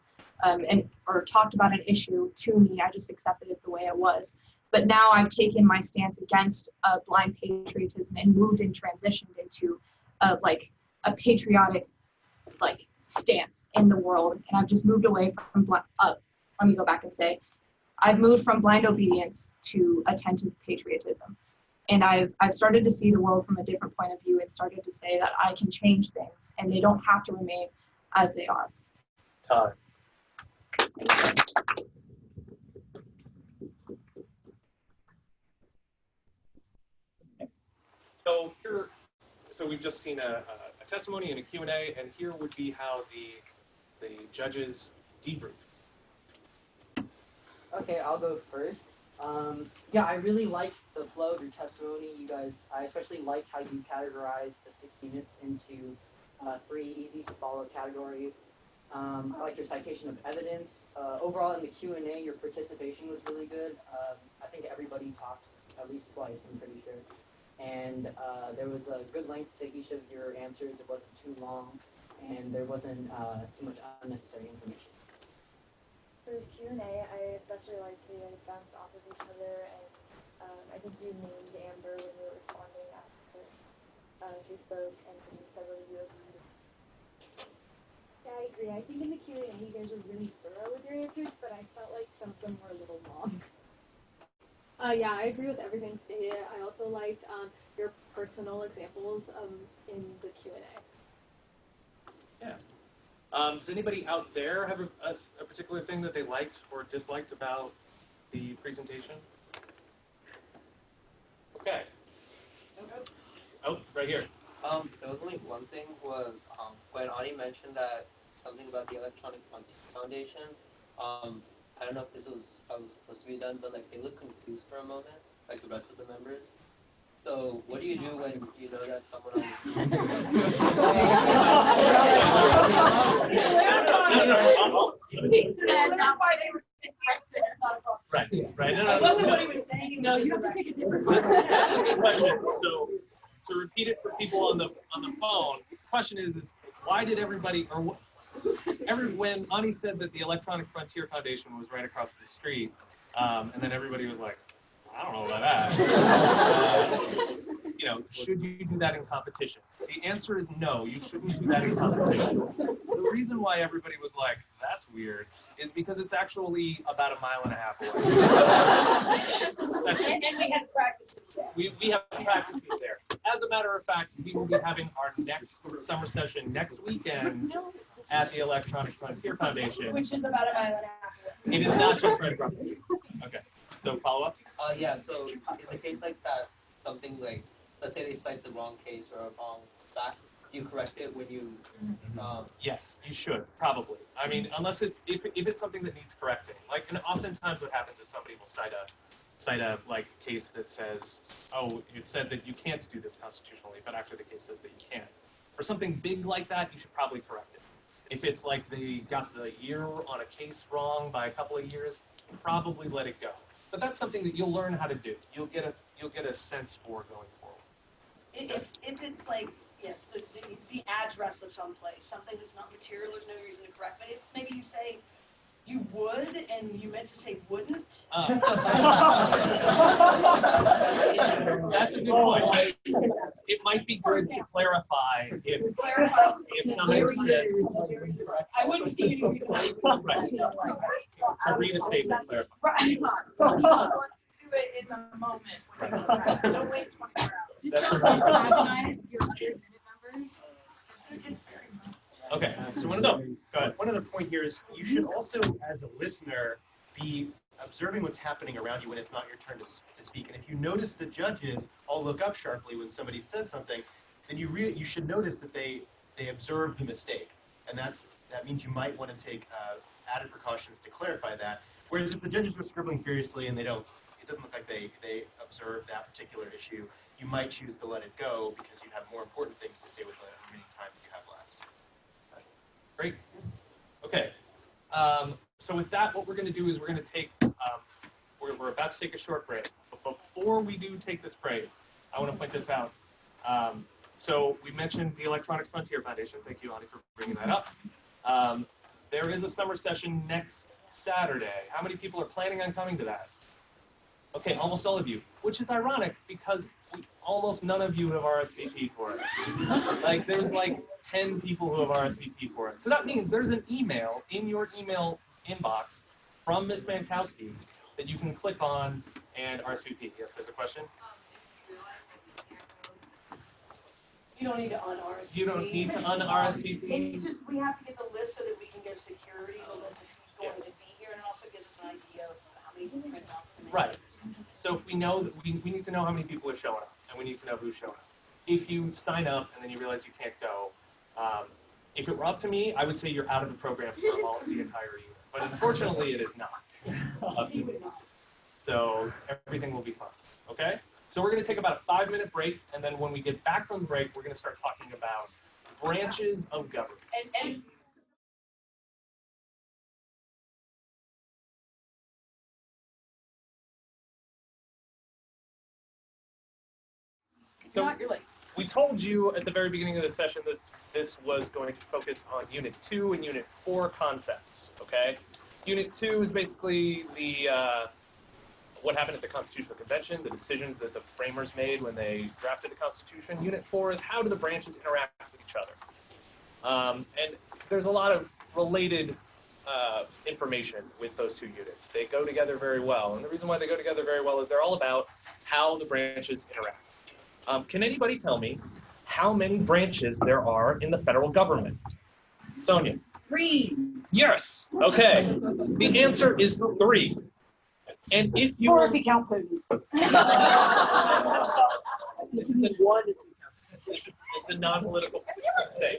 or talked about an issue to me, I just accepted it the way it was. But now I've taken my stance against blind patriotism and moved and transitioned into like a patriotic stance in the world, and I've just moved away from let me go back and say, I've moved from blind obedience to attentive patriotism. And I've started to see the world from a different point of view and started to say that I can change things and they don't have to remain as they are. Time. So we've just seen a testimony and a Q&A, and here would be how the judges debrief. Okay, I'll go first. Yeah, I really liked the flow of your testimony. You guys, I especially liked how you categorized the 60 minutes into 3 easy to follow categories. I liked your citation of evidence. Overall, in the Q&A, your participation was really good. I think everybody talked at least twice, I'm pretty sure. And there was a good length to each of your answers. It wasn't too long, and there wasn't too much unnecessary information. For the Q&A, I especially liked how you guys bounced off of each other, and I think you named Amber when you were responding after she spoke, and several of you agreed. Yeah, I agree. I think in the Q&A you guys were really thorough with your answers, but I felt like some of them were a little long. Yeah, I agree with everything stated. I also liked your personal examples in the Q&A. Yeah. Does anybody out there have a particular thing that they liked or disliked about the presentation? Okay. Oh, right here. There was only one thing was when Ani mentioned that something about the Electronic Frontier Foundation. I don't know if this was how it was supposed to be done, but like they look confused for a moment, like the rest of the members. So what do you do when you know that someone else Right. That wasn't what he was saying. No, you have to take a different one. That's a good question. So to repeat it for people on the phone, the question is why did everybody when Ani said that the Electronic Frontier Foundation was right across the street, and then everybody was like, I don't know about that. You know, should you do that in competition? The answer is no, you shouldn't do that in competition. The reason why everybody was like, that's weird, is because it's actually about 1.5 miles away. That's it. And we had practice there. We have practices there. As a matter of fact, we will be having our next summer session next weekend at the Electronic Frontier Foundation. Which is about 1.5 miles away. It is not just right across the street. Okay, so follow up? Yeah, so in the case like that, something like, let's say they cite the wrong case or a wrong fact, do you correct it when you, Yes, you should, probably. I mean, unless it's, if it's something that needs correcting. Like, and oftentimes what happens is somebody will cite a like case that says, oh, it said that you can't do this constitutionally, but actually the case says that you can. For something big like that, you should probably correct it. If it's like they got the year on a case wrong by a couple of years, probably let it go. But that's something that you'll learn how to do. You'll get a sense for going forward. If it's like, yes, the address of some place, something that's not material, there's no reason to correct. But if maybe you say you would and you meant to say wouldn't. That's a good point. It might be good to clarify if somebody said. I wouldn't see any reason. Right. To read a statement, clarify. Right. Do it in the moment. Right. Don't wait 24 hours. That's Just don't antagonize your other members. Okay, so one other point here is you should also, as a listener, be observing what's happening around you when it's not your turn to speak. And if you notice the judges all look up sharply when somebody says something, then you should notice that they observe the mistake. And that means you might want to take added precautions to clarify that. Whereas if the judges are scribbling furiously and it doesn't look like they observe that particular issue, you might choose to let it go because you have more important things to say with the remaining time that you have left. Great. Okay. So with that, what we're going to do is we're going to take, we're about to take a short break. But before we do take this break, I want to point this out. So we mentioned the Electronics Frontier Foundation. Thank you, Ani, for bringing that up. There is a summer session next Saturday. How many people are planning on coming to that? Okay, almost all of you, which is ironic because almost none of you have RSVP'd for it. Like, there's like 10 people who have RSVP'd for it. So that means there's an email in your email inbox from Ms. Mankowski that you can click on and RSVP. Yes, there's a question? You don't need to un-RSVP. You don't need to un-RSVP? It's just, we have to get the list so that we can give security the list of who's going to be here, and it also gives us an idea of how many printouts to make. Right. So if we know that we need to know how many people are showing up, and we need to know who's showing up. If you sign up and then you realize you can't go, if it were up to me, I would say you're out of the program for the entire year. But unfortunately, it is not up to me. So everything will be fine. Okay? So we're going to take about a 5-minute break, and then when we get back from the break, we're going to start talking about branches of government. And So we told you at the very beginning of the session that this was going to focus on Unit 2 and Unit 4 concepts, okay? Unit 2 is basically the what happened at the Constitutional Convention, the decisions that the framers made when they drafted the Constitution. Unit 4 is how do the branches interact with each other? And there's a lot of related information with those two units. They go together very well, and the reason why they go together very well is they're all about how the branches interact. Can anybody tell me how many branches there are in the federal government? Sonia? 3. Yes. Okay. The answer is 3. And if you Or if you count Putin. It's a non-political thing.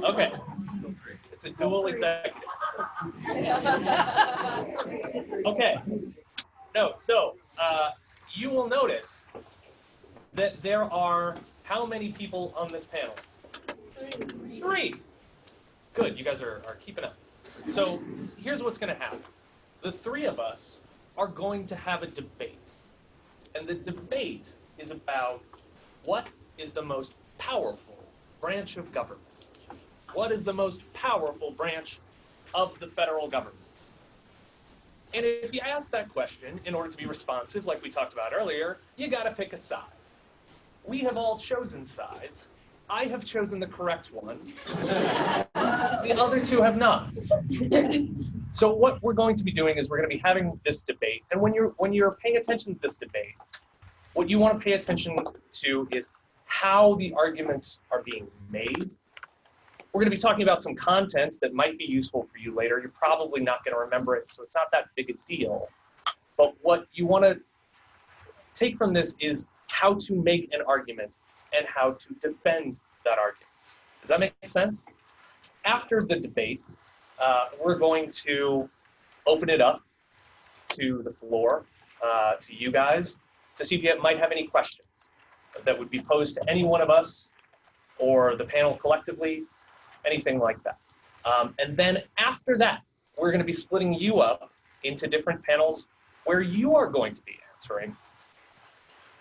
Okay. It's a dual executive. Okay. No, so you will notice that there are how many people on this panel? 3. Good, you guys are keeping up. So here's what's going to happen. The 3 of us are going to have a debate. And the debate is about what is the most powerful branch of government. What is the most powerful branch of the federal government? And if you ask that question, in order to be responsive, like we talked about earlier, you got to pick a side. We have all chosen sides. I have chosen the correct one. The other two have not. So what we're going to be doing is we're going to be having this debate. And when you're paying attention to this debate, what you want to pay attention to is how the arguments are being made. We're going to be talking about some content that might be useful for you later. You're probably not going to remember it, so it's not that big a deal. But what you want to take from this is how to make an argument and how to defend that argument. Does that make sense? After the debate, we're going to open it up to the floor, to you guys, to see if you might have any questions that would be posed to any one of us or the panel collectively, anything like that. And then after that, we're going to be splitting you up into different panels where you are going to be answering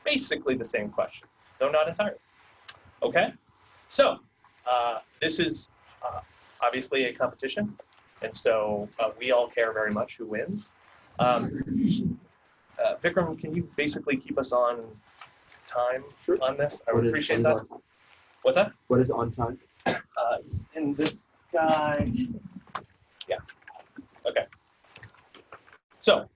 basically the same question, though not entirely. Okay? So this is obviously a competition, and so we all care very much who wins. Vikram, can you basically keep us on time on this? I would appreciate that. What's that? What is on time? It's in this guy. Yeah. Okay. So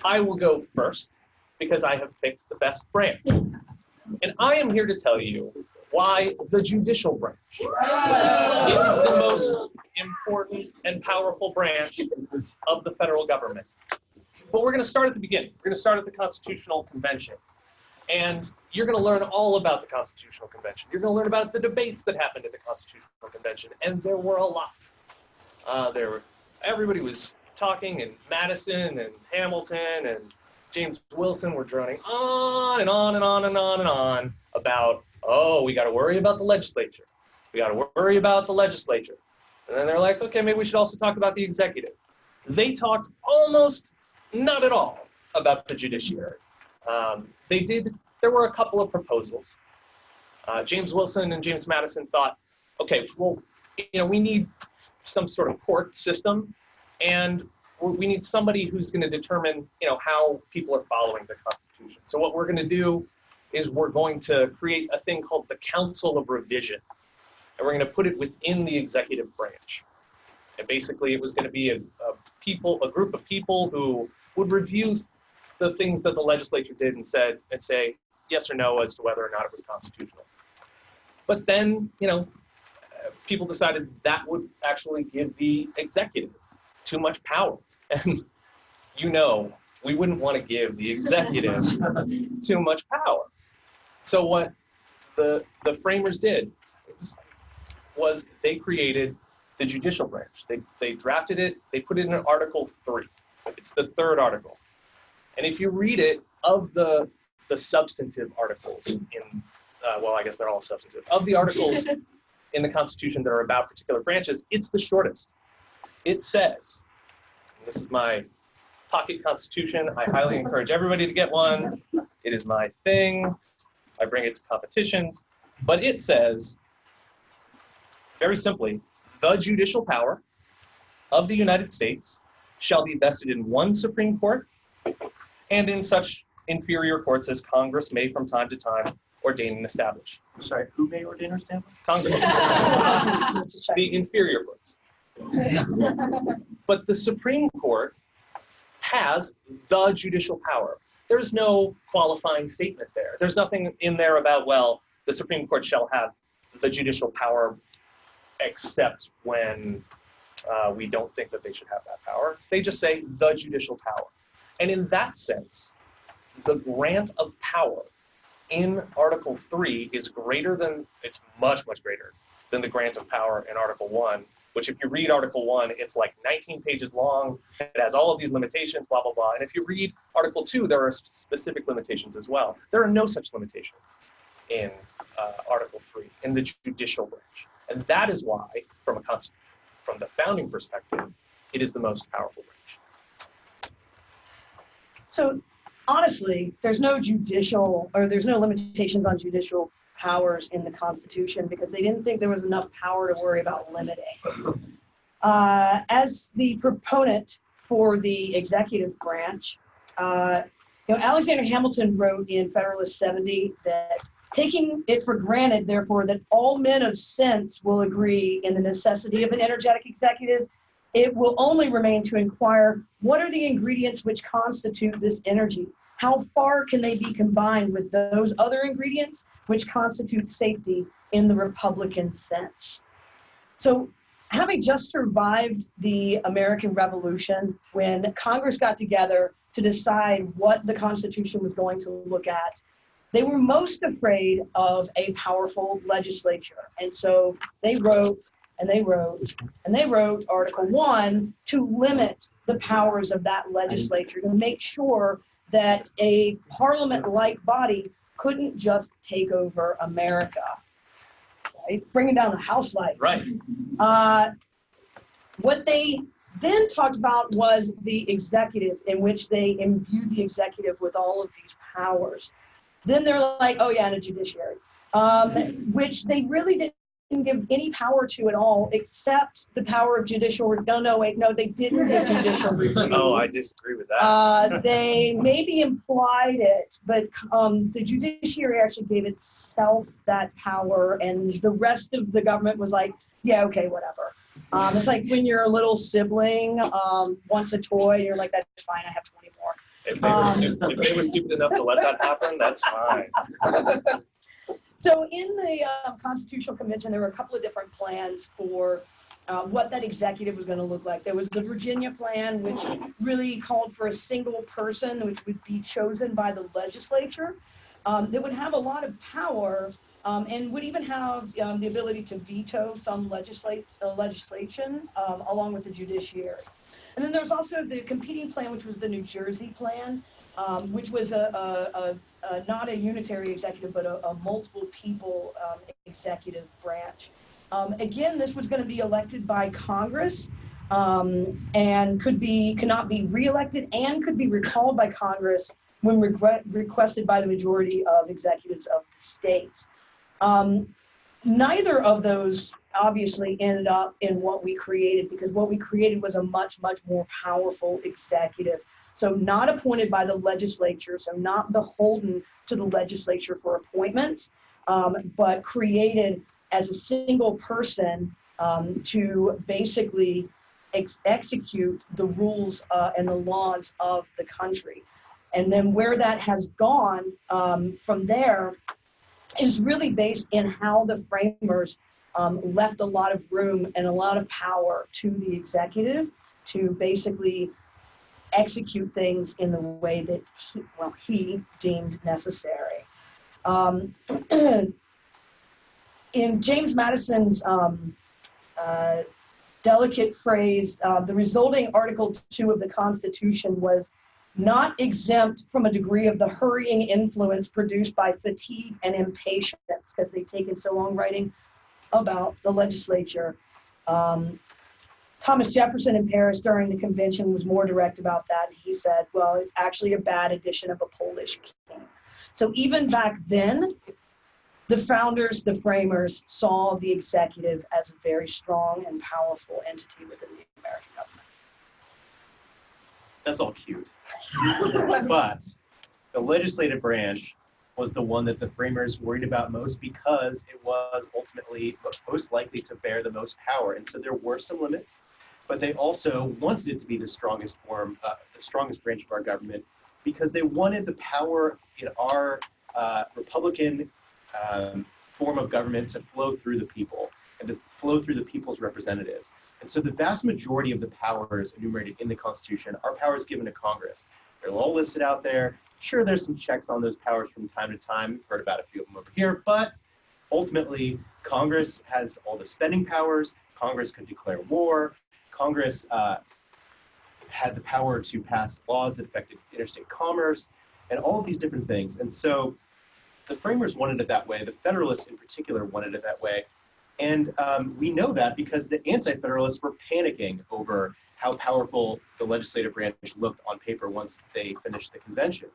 I will go first because I have picked the best branch. And I am here to tell you why the judicial branch is the most important and powerful branch of the federal government. But we're going to start at the beginning. We're going to start at the Constitutional Convention. And you're going to learn all about the Constitutional Convention. You're going to learn about the debates that happened at the Constitutional Convention. And there were a lot. Everybody was talking, and Madison and Hamilton and James Wilson were droning on and on and on and on and on about, oh, we got to worry about the legislature. We got to worry about the legislature. And then they're like, okay, maybe we should also talk about the executive. They talked almost not at all about the judiciary. There were a couple of proposals. James Wilson and James Madison thought, okay, well, we need some sort of court system, and we need somebody who's going to determine, how people are following the Constitution. So what we're going to do is we're going to create a thing called the Council of Revision, and we're going to put it within the executive branch. And basically, it was going to be a group of people who would review the things that the legislature did and say yes or no as to whether or not it was constitutional. But then, people decided that would actually give the executive too much power. And we wouldn't want to give the executive too much power. So what the framers did was they created the judicial branch. They drafted it, they put it in Article 3. It's the third article. And if you read it, of the substantive articles I guess they're all substantive. Of the articles in the Constitution that are about particular branches, it's the shortest. It says, and this is my pocket Constitution, I highly encourage everybody to get one. It is my thing. I bring it to competitions. But it says, very simply, the judicial power of the United States shall be vested in one Supreme Court and in such inferior courts as Congress may from time to time ordain and establish. Sorry, who may ordain or establish? Congress. The inferior courts. But the Supreme Court has the judicial power. There's no qualifying statement there. There's nothing in there about, well, the Supreme Court shall have the judicial power except when we don't think that they should have that power. They just say the judicial power. And in that sense, the grant of power in Article 3 is it's much, much greater than the grant of power in Article 1, which if you read Article 1, it's like 19 pages long. It has all of these limitations, blah, blah, blah. And if you read Article 2, there are specific limitations as well. There are no such limitations in Article 3, in the judicial branch. And that is why, from the founding perspective, it is the most powerful branch. So honestly, there's no limitations on judicial powers in the Constitution because they didn't think there was enough power to worry about limiting. As the proponent for the executive branch. Alexander Hamilton wrote in Federalist 70 that taking it for granted, therefore, that all men of sense will agree in the necessity of an energetic executive, it will only remain to inquire, what are the ingredients which constitute this energy? How far can they be combined with those other ingredients which constitute safety in the Republican sense? So, having just survived the American Revolution, when Congress got together to decide what the Constitution was going to look at, they were most afraid of a powerful legislature. And so they wrote and they wrote and they wrote Article 1 to limit the powers of that legislature, to make sure that a parliament-like body couldn't just take over America. Right? Bringing down the House lights. Right. What they then talked about was the executive, in which they imbued the executive with all of these powers. Then they're like, oh yeah, and a judiciary, which they really didn't give any power to at all, except the power of judicial review. No, they didn't give judicial review. Oh, I disagree with that. They maybe implied it, but the judiciary actually gave itself that power, and the rest of the government was like, yeah, okay, whatever. It's like when your little sibling wants a toy, and you're like, that's fine, I have 20 more. If they were stupid enough to let that happen, that's fine. So in the Constitutional Convention, there were a couple of different plans for what that executive was going to look like. There was the Virginia plan, which really called for a single person, which would be chosen by the legislature. That would have a lot of power and would even have the ability to veto some legislation along with the judiciary. And then there's also the competing plan, which was the New Jersey plan, which was not a unitary executive, but a multiple people executive branch. Again, this was going to be elected by Congress and cannot be reelected and could be recalled by Congress when requested by the majority of executives of the states. Neither of those obviously ended up in what we created, because what we created was a much, much more powerful executive. So not appointed by the legislature, so not beholden to the legislature for appointments, but created as a single person to basically execute the rules and the laws of the country. And then where that has gone from there is really based in how the framers left a lot of room and a lot of power to the executive to basically execute things in the way that he deemed necessary. In James Madison's delicate phrase, the resulting Article 2 of the Constitution was not exempt from a degree of the hurrying influence produced by fatigue and impatience, because they've taken so long writing about the legislature. Thomas Jefferson in Paris during the convention was more direct about that. He said, well, it's actually a bad edition of a Polish king. So even back then, the founders, the framers, saw the executive as a very strong and powerful entity within the American government. That's all cute. But the legislative branch was the one that the framers worried about most, because it was ultimately most likely to bear the most power. And so there were some limits, but they also wanted it to be the strongest form, the strongest branch of our government, because they wanted the power in our Republican form of government to flow through the people and to flow through the people's representatives. And so the vast majority of the powers enumerated in the Constitution are powers given to Congress. They're all listed out there. Sure, there's some checks on those powers from time to time. We've heard about a few of them over here, but ultimately, Congress has all the spending powers. Congress could declare war. Congress had the power to pass laws that affected interstate commerce and all of these different things. And so the framers wanted it that way. The Federalists in particular wanted it that way. And we know that because the Anti-Federalists were panicking over how powerful the legislative branch looked on paper once they finished the convention.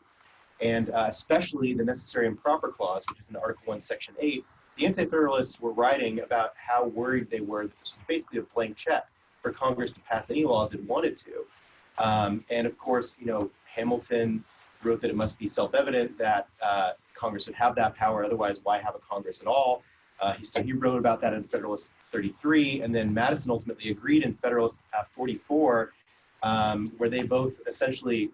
And especially the Necessary and Proper Clause, which is in Article 1, Section 8, the Anti-Federalists were writing about how worried they were that this was basically a blank check for Congress to pass any laws it wanted to. And of course, Hamilton wrote that it must be self-evident that Congress would have that power, otherwise why have a Congress at all? So he wrote about that in Federalist 33, and then Madison ultimately agreed in Federalist 44, where they both essentially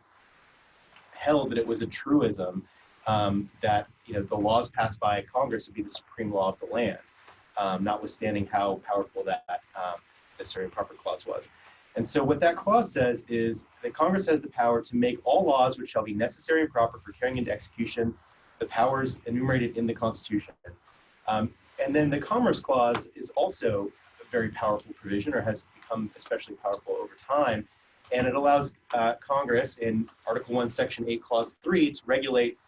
held that it was a truism that the laws passed by Congress would be the supreme law of the land, notwithstanding how powerful that necessary and proper clause was. And so what that clause says is that Congress has the power to make all laws which shall be necessary and proper for carrying into execution the powers enumerated in the Constitution. And then the Commerce Clause is also a very powerful provision, or has become especially powerful over time. And it allows Congress in Article 1, Section 8, Clause 3 to regulate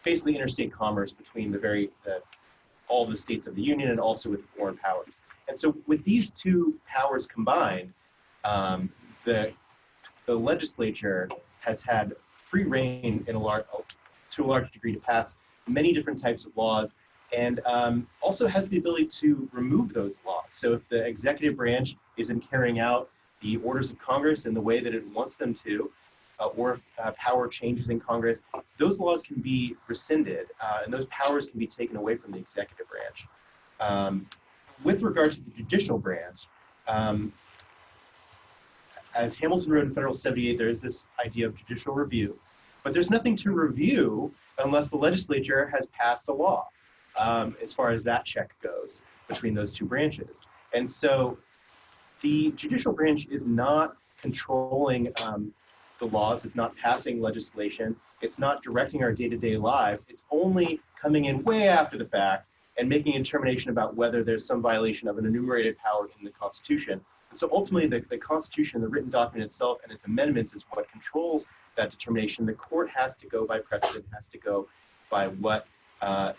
basically interstate commerce between all the states of the Union and also with foreign powers. And so with these two powers combined, the legislature has had free reign to a large degree to pass many different types of laws, and also has the ability to remove those laws. So if the executive branch isn't carrying out the orders of Congress in the way that it wants them to, or if power changes in Congress, those laws can be rescinded, and those powers can be taken away from the executive branch. With regard to the judicial branch, as Hamilton wrote in Federal 78, there is this idea of judicial review, but there's nothing to review unless the legislature has passed a law, as far as that check goes between those two branches. And so the judicial branch is not controlling the laws, it's not passing legislation, it's not directing our day-to-day lives, it's only coming in way after the fact and making a determination about whether there's some violation of an enumerated power in the Constitution. And so ultimately the Constitution, the written document itself and its amendments is what controls that determination. The court has to go by precedent, has to go by what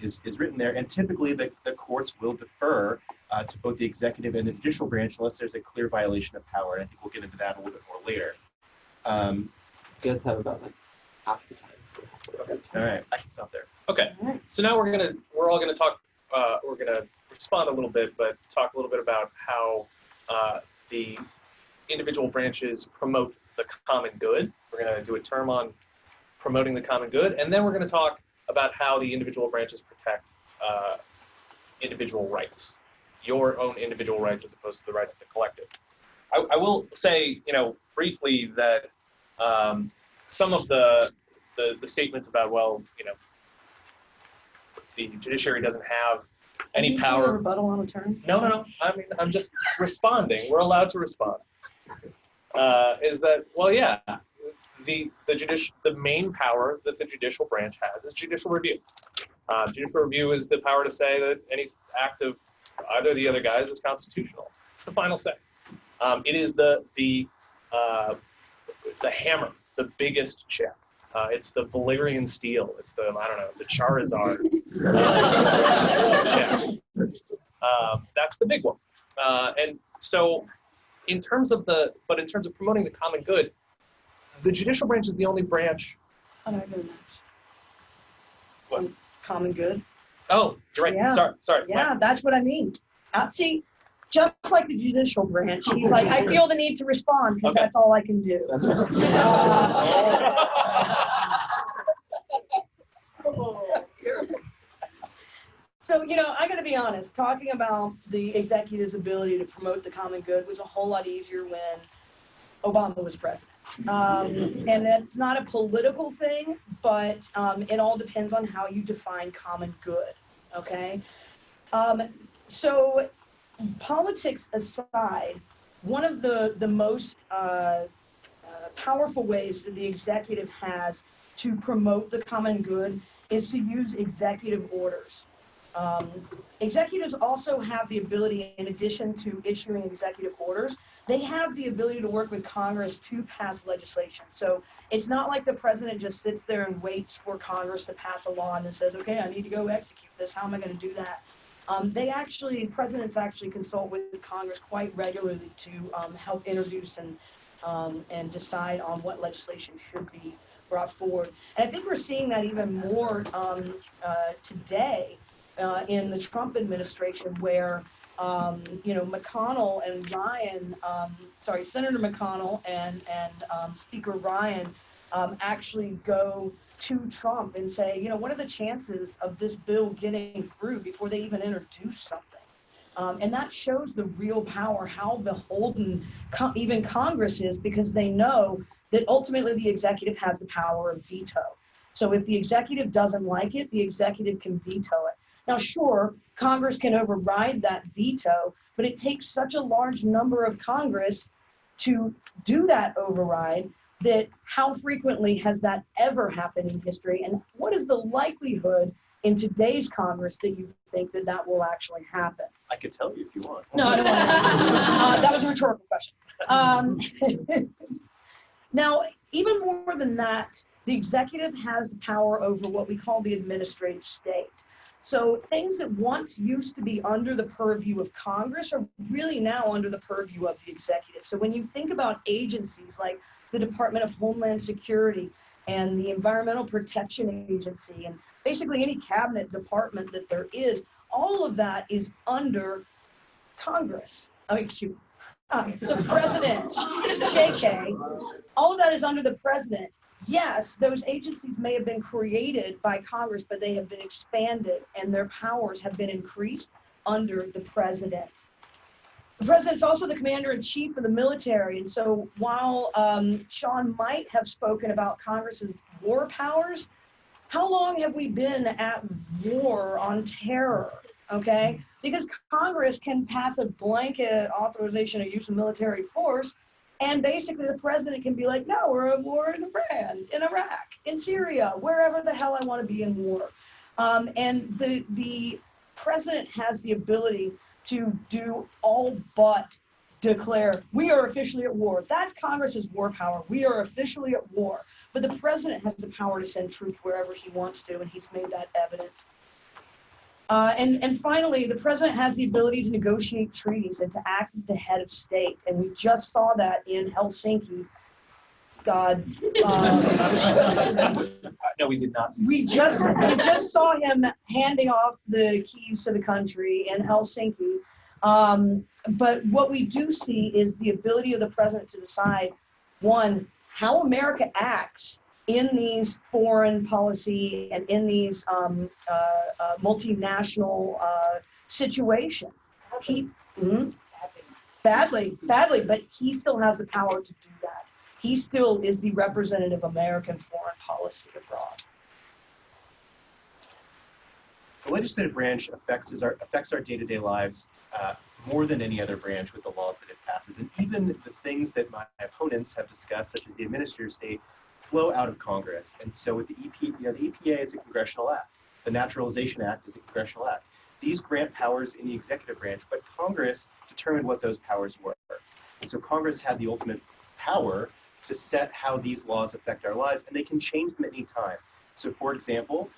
is written there. And typically the courts will defer to both the executive and the judicial branch unless there's a clear violation of power. And I think we'll get into that a little bit more later. You guys have about like half the time. Okay. All right, I can stop there. Okay, so now we're all gonna talk. We're gonna respond a little bit, but talk a little bit about how the individual branches promote the common good. We're gonna do a term on promoting the common good, and then we're gonna talk about how the individual branches protect individual rights, your own individual rights as opposed to the rights of the collective. I will say, briefly that some of the statements about, well, the judiciary doesn't have any power. A rebuttal on a turn? No. I mean, I'm just responding. We're allowed to respond. Is that, well, yeah, the main power that the judicial branch has is judicial review. Judicial review is the power to say that any act of either of the other guys is constitutional. It's the final say. It is the hammer, the biggest check. It's the Valyrian steel. It's the, the Charizard check. That's the big one. And so in terms of promoting the common good, the judicial branch is the only branch. How do I go next? What? Common good. Oh, you're right. Yeah. Sorry. Yeah, that's what I mean. See, just like the judicial branch, he's like, I feel the need to respond because that's all I can do. That's right. So, I got to be honest, talking about the executive's ability to promote the common good was a whole lot easier when Obama was president. And it's not a political thing, but it all depends on how you define common good, okay? So politics aside, one of the most powerful ways that the executive has to promote the common good is to use executive orders. Executives also have the ability, in addition to issuing executive orders, they have the ability to work with Congress to pass legislation. So it's not like the president just sits there and waits for Congress to pass a law and then says, okay, I need to go execute this. How am I going to do that? Presidents actually consult with Congress quite regularly to help introduce and decide on what legislation should be brought forward. And I think we're seeing that even more today in the Trump administration, where McConnell and Ryan, Senator McConnell and Speaker Ryan actually go to Trump and say, what are the chances of this bill getting through before they even introduce something? And that shows the real power, how beholden even Congress is, because they know that ultimately the executive has the power of veto. So if the executive doesn't like it, the executive can veto it. Now, sure, Congress can override that veto, but it takes such a large number of Congress to do that override that how frequently has that ever happened in history? And what is the likelihood in today's Congress that you think that that will actually happen? I could tell you if you want. No, I don't want to. That was a rhetorical question. Now, even more than that, the executive has the power over what we call the administrative state. So things that once used to be under the purview of Congress are really now under the purview of the executive. So when you think about agencies like the Department of Homeland Security and the Environmental Protection Agency and basically any cabinet department that there is, all of that is under Congress. The president, JK, all of that is under the president. Yes, those agencies may have been created by Congress, but they have been expanded and their powers have been increased under the president. The president's also the commander-in-chief of the military, and so while Sean might have spoken about Congress's war powers, how long have we been at war on terror, okay? Because Congress can pass a blanket authorization of use of military force, and basically the president can be like, no, we're at war in Iran, in Iraq, in Syria, wherever the hell I want to be in war. And the president has the ability to do all but declare, we are officially at war. That's Congress's war power. We are officially at war. But the president has the power to send troops wherever he wants to, and he's made that evident. And finally, the president has the ability to negotiate treaties and to act as the head of state. And we just saw that in Helsinki. God. No, we did not. We just saw him handing off the keys to the country in Helsinki. But what we do see is the ability of the president to decide, one, how America acts in these foreign policy and in these multinational situations. Badly, but he still has the power to do that. He still is the representative of American foreign policy abroad. The legislative branch affects our day-to-day lives more than any other branch with the laws that it passes. And even the things that my opponents have discussed, such as the administrative state, flow out of Congress. And so with the EPA, the EPA is a congressional act. The Naturalization Act is a congressional act. These grant powers in the executive branch, but Congress determined what those powers were. And so Congress had the ultimate power to set how these laws affect our lives, and they can change them at any time. So for example,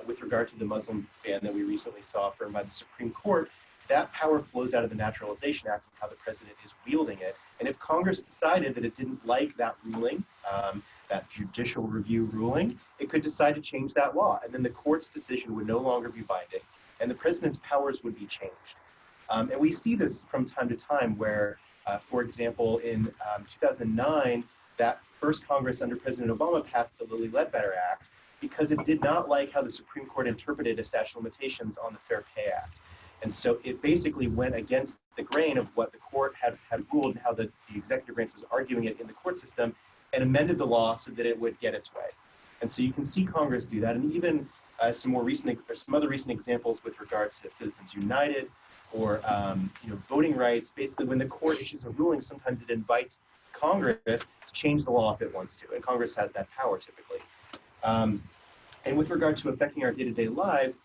with regard to the Muslim ban that we recently saw affirmed by the Supreme Court, that power flows out of the Naturalization Act and how the president is wielding it. And if Congress decided that it didn't like that ruling, that judicial review ruling, it could decide to change that law. And then the court's decision would no longer be binding, and the president's powers would be changed. And we see this from time to time where, for example, in 2009, that first Congress under President Obama passed the Lilly Ledbetter Act because it did not like how the Supreme Court interpreted a statute of limitations on the Fair Pay Act. And so it basically went against the grain of what the court had ruled and how the executive branch was arguing it in the court system, and amended the law so that it would get its way. And so you can see Congress do that, and even some other recent examples with regard to Citizens United or voting rights. Basically, when the court issues a ruling, sometimes it invites Congress to change the law if it wants to, and Congress has that power typically. And with regard to affecting our day-to-day lives,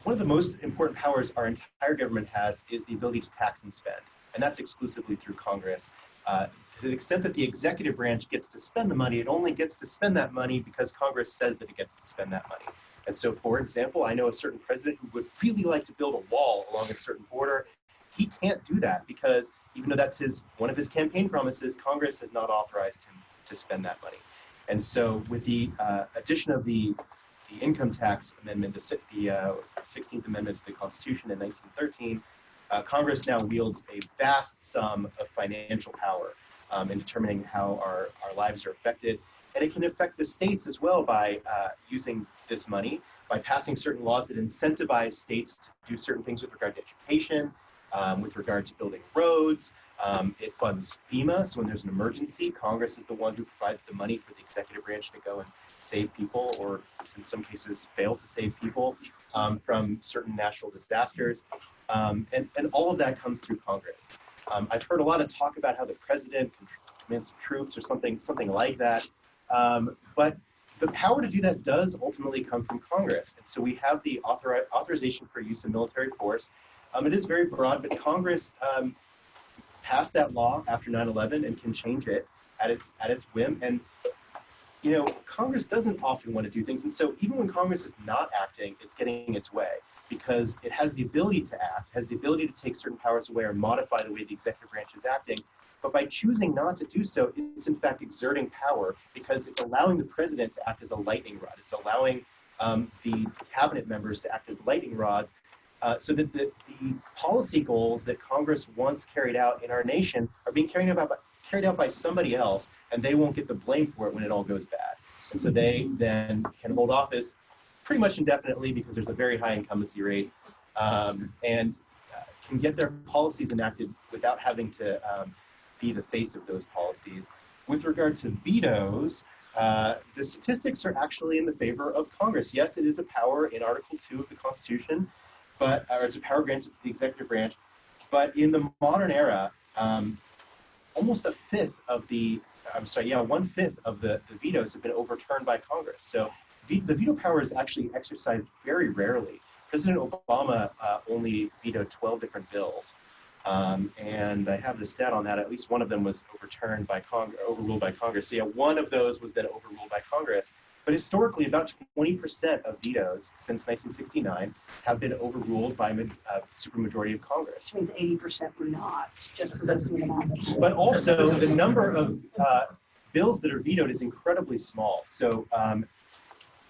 one of the most important powers our entire government has is the ability to tax and spend, and that's exclusively through Congress. To the extent that the executive branch gets to spend the money, it only gets to spend that money because Congress says that it gets to spend that money. And so, for example, I know a certain president who would really like to build a wall along a certain border. He can't do that because even though that's one of his campaign promises, Congress has not authorized him to spend that money. And so with the addition of the income tax amendment, the 16th Amendment to the Constitution in 1913, Congress now wields a vast sum of financial power in determining how our lives are affected. And it can affect the states as well by using this money, by passing certain laws that incentivize states to do certain things with regard to education, with regard to building roads. It funds FEMA, so when there's an emergency, Congress is the one who provides the money for the executive branch to go and save people, or in some cases fail to save people from certain natural disasters. And all of that comes through Congress. I've heard a lot of talk about how the president can command some troops or something like that. But the power to do that does ultimately come from Congress. And so we have the authorization for use of military force. It is very broad, but Congress passed that law after 9/11 and can change it at its whim. And you know, Congress doesn't often want to do things. And so even when Congress is not acting, it's getting its way because it has the ability to act, has the ability to take certain powers away or modify the way the executive branch is acting. But by choosing not to do so, it's in fact exerting power because it's allowing the president to act as a lightning rod. It's allowing the cabinet members to act as lightning rods so that the policy goals that Congress once carried out in our nation are being carried out by somebody else, and they won't get the blame for it when it all goes bad. And so they then can hold office pretty much indefinitely because there's a very high incumbency rate, and can get their policies enacted without having to be the face of those policies. With regard to vetoes, the statistics are actually in the favor of Congress. Yes, it is a power in Article 2 of the Constitution, or it's a power granted to the executive branch, but in the modern era, almost 1/5 of the vetoes have been overturned by Congress. So the veto power is actually exercised very rarely. President Obama only vetoed 12 different bills. And I have the stat on that. At least one of them was overruled by Congress. So yeah, one of those was then overruled by Congress. But historically, about 20% of vetoes since 1969 have been overruled by a supermajority of Congress. Which means 80% were not, just for those doing the math. But also, the number of bills that are vetoed is incredibly small. So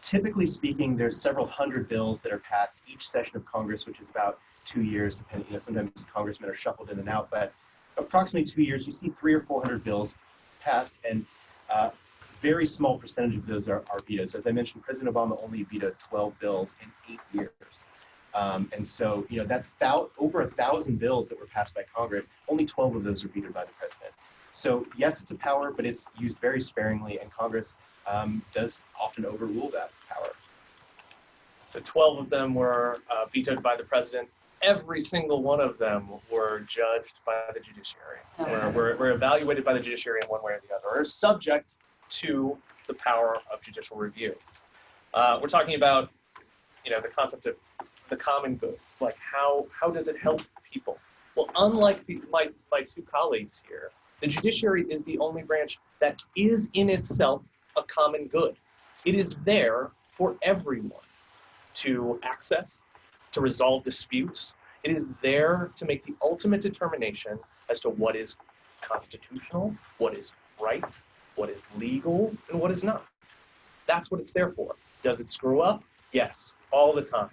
typically speaking, there's several hundred bills that are passed each session of Congress, which is about 2 years, depending, sometimes congressmen are shuffled in and out, but approximately 2 years, you see 300 or 400 bills passed, and very small percentage of those are vetoed. So as I mentioned, President Obama only vetoed 12 bills in 8 years. And so, you know, that's over 1,000 bills that were passed by Congress. Only 12 of those were vetoed by the president. So yes, it's a power, but it's used very sparingly, and Congress does often overrule that power. So 12 of them were vetoed by the president. Every single one of them were judged by the judiciary, were evaluated by the judiciary in one way or the other, or subject to the power of judicial review. We're talking about, you know, the concept of the common good. Like how does it help people? Well, unlike my two colleagues here, the judiciary is the only branch that is in itself a common good. It is there for everyone to access, to resolve disputes. It is there to make the ultimate determination as to what is constitutional, what is right, what is legal, and what is not. That's what it's there for. Does it screw up? Yes, all the time.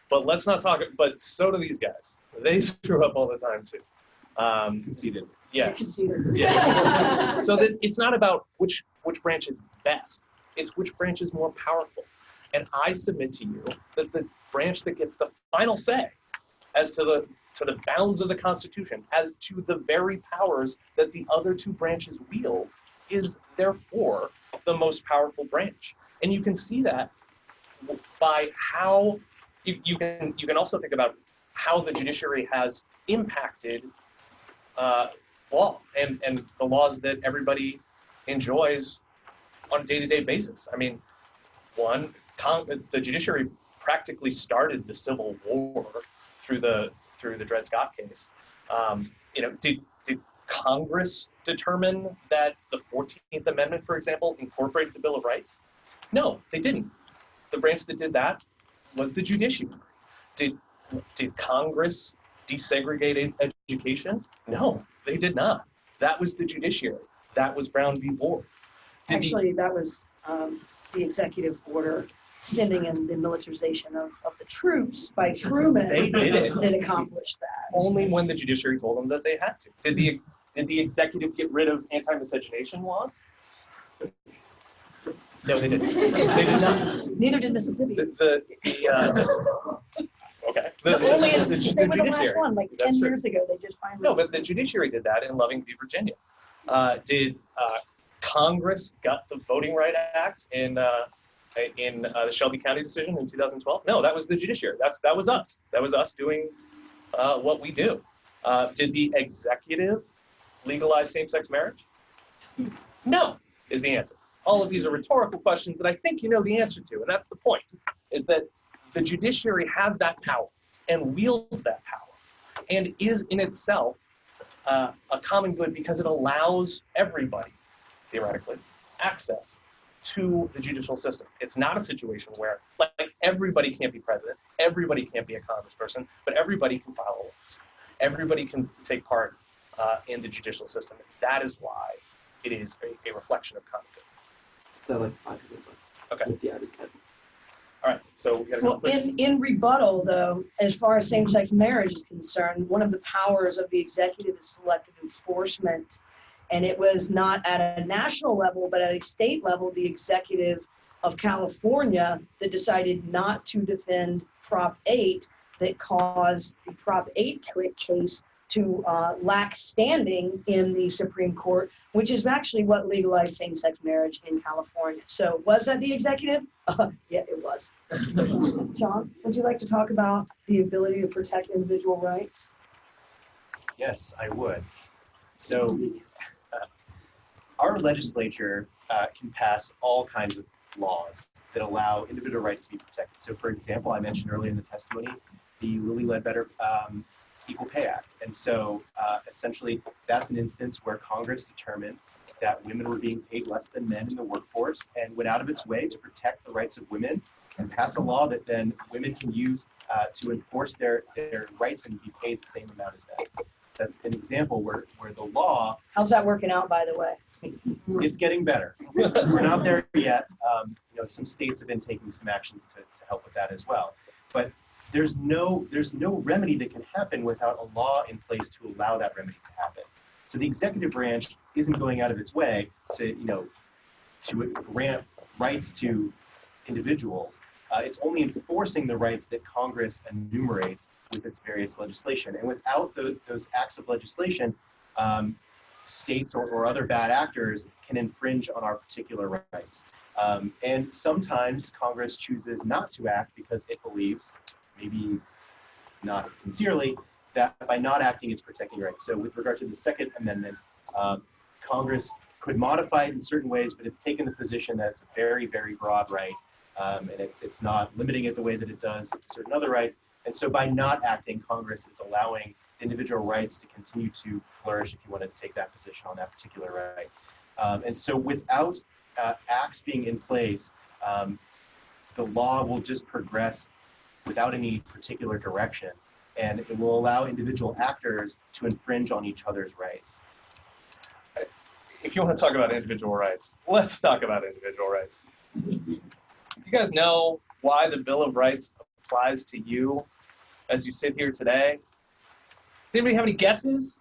But let's not talk, but so do these guys. They screw up all the time too. Conceded. Yes. Yeah. So it's not about which branch is best. It's which branch is more powerful. And I submit to you that the branch that gets the final say as to the bounds of the Constitution, as to the very powers that the other two branches wield, is therefore the most powerful branch. And you can see that by how you can also think about how the judiciary has impacted law and the laws that everybody enjoys on a day-to-day basis. I mean, the judiciary practically started the Civil War through the Dred Scott case. You know, did Congress determine that the 14th Amendment, for example, incorporated the Bill of Rights? No, they didn't. The branch that did that was the judiciary. Did Congress desegregate education? No, they did not. That was the judiciary. That was Brown v. Board. Actually, that was the executive order sending in the militarization of the troops by Truman They did it. that accomplished that. Only when the judiciary told them that they had to. Did the executive get rid of anti-miscegenation laws? No, they didn't. They did not. Neither did Mississippi. Okay. Only they were the last judiciary. one, like That's 10 true. years ago. They just finally. No, but the judiciary did that in Loving v. Virginia. Did Congress gut the Voting Rights Act in the Shelby County decision in 2012? No, that was the judiciary. That was us. That was us doing what we do. Did the executive legalize same-sex marriage? No, is the answer. All of these are rhetorical questions that I think you know the answer to, and that's the point, is that the judiciary has that power and wields that power and is in itself a common good because it allows everybody, theoretically, access to the judicial system. It's not a situation where like everybody can't be president, everybody can't be a congressperson, but everybody can file a lawsuit. Everybody can take part in the judicial system. That is why it is a reflection of common good. Like 5 minutes left. Okay. With the added 10. All right. So we gotta Well, in rebuttal, though, as far as same-sex marriage is concerned, one of the powers of the executive is selective enforcement. And it was not at a national level, but at a state level, the executive of California that decided not to defend Prop 8 that caused the Prop 8 case to lack standing in the Supreme Court, which is actually what legalized same-sex marriage in California. So was that the executive? Yeah, it was. John, would you like to talk about the ability to protect individual rights? Yes, I would. So our legislature can pass all kinds of laws that allow individual rights to be protected. So for example, I mentioned earlier in the testimony, the Lilly Ledbetter Equal Pay Act. And so essentially that's an instance where Congress determined that women were being paid less than men in the workforce and went out of its way to protect the rights of women and pass a law that then women can use to enforce their rights and be paid the same amount as men. That's an example where the law... How's that working out, by the way? It's getting better. We're not there yet. Some states have been taking some actions to help with that as well. But there's no remedy that can happen without a law in place to allow that remedy to happen. So the executive branch isn't going out of its way to grant rights to individuals. It's only enforcing the rights that Congress enumerates with its various legislation. And without those acts of legislation, states or other bad actors can infringe on our particular rights. And sometimes Congress chooses not to act because it believes, maybe not sincerely, that by not acting it's protecting rights. So with regard to the Second Amendment, Congress could modify it in certain ways, but it's taken the position that it's a very, very broad right, and it's not limiting it the way that it does certain other rights. And so by not acting, Congress is allowing individual rights to continue to flourish, if you want to take that position on that particular right. And so without acts being in place, the law will just progress without any particular direction, and it will allow individual actors to infringe on each other's rights. If you want to talk about individual rights, let's talk about individual rights. You guys know why the Bill of Rights applies to you as you sit here today? Does anybody have any guesses?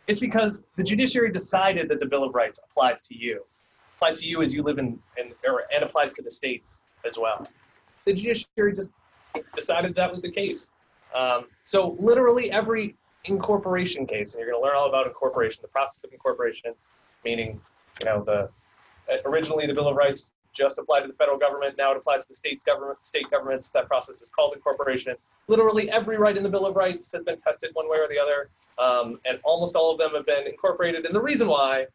It's because the judiciary decided that the Bill of Rights applies to you. Applies to you as you live and applies to the states as well. The judiciary just decided that was the case. So literally every incorporation case, and you're going to learn all about incorporation, the process of incorporation, meaning, originally the Bill of Rights just applied to the federal government, now it applies to the state governments. That process is called incorporation. Literally every right in the Bill of Rights has been tested one way or the other, and almost all of them have been incorporated. And the reason why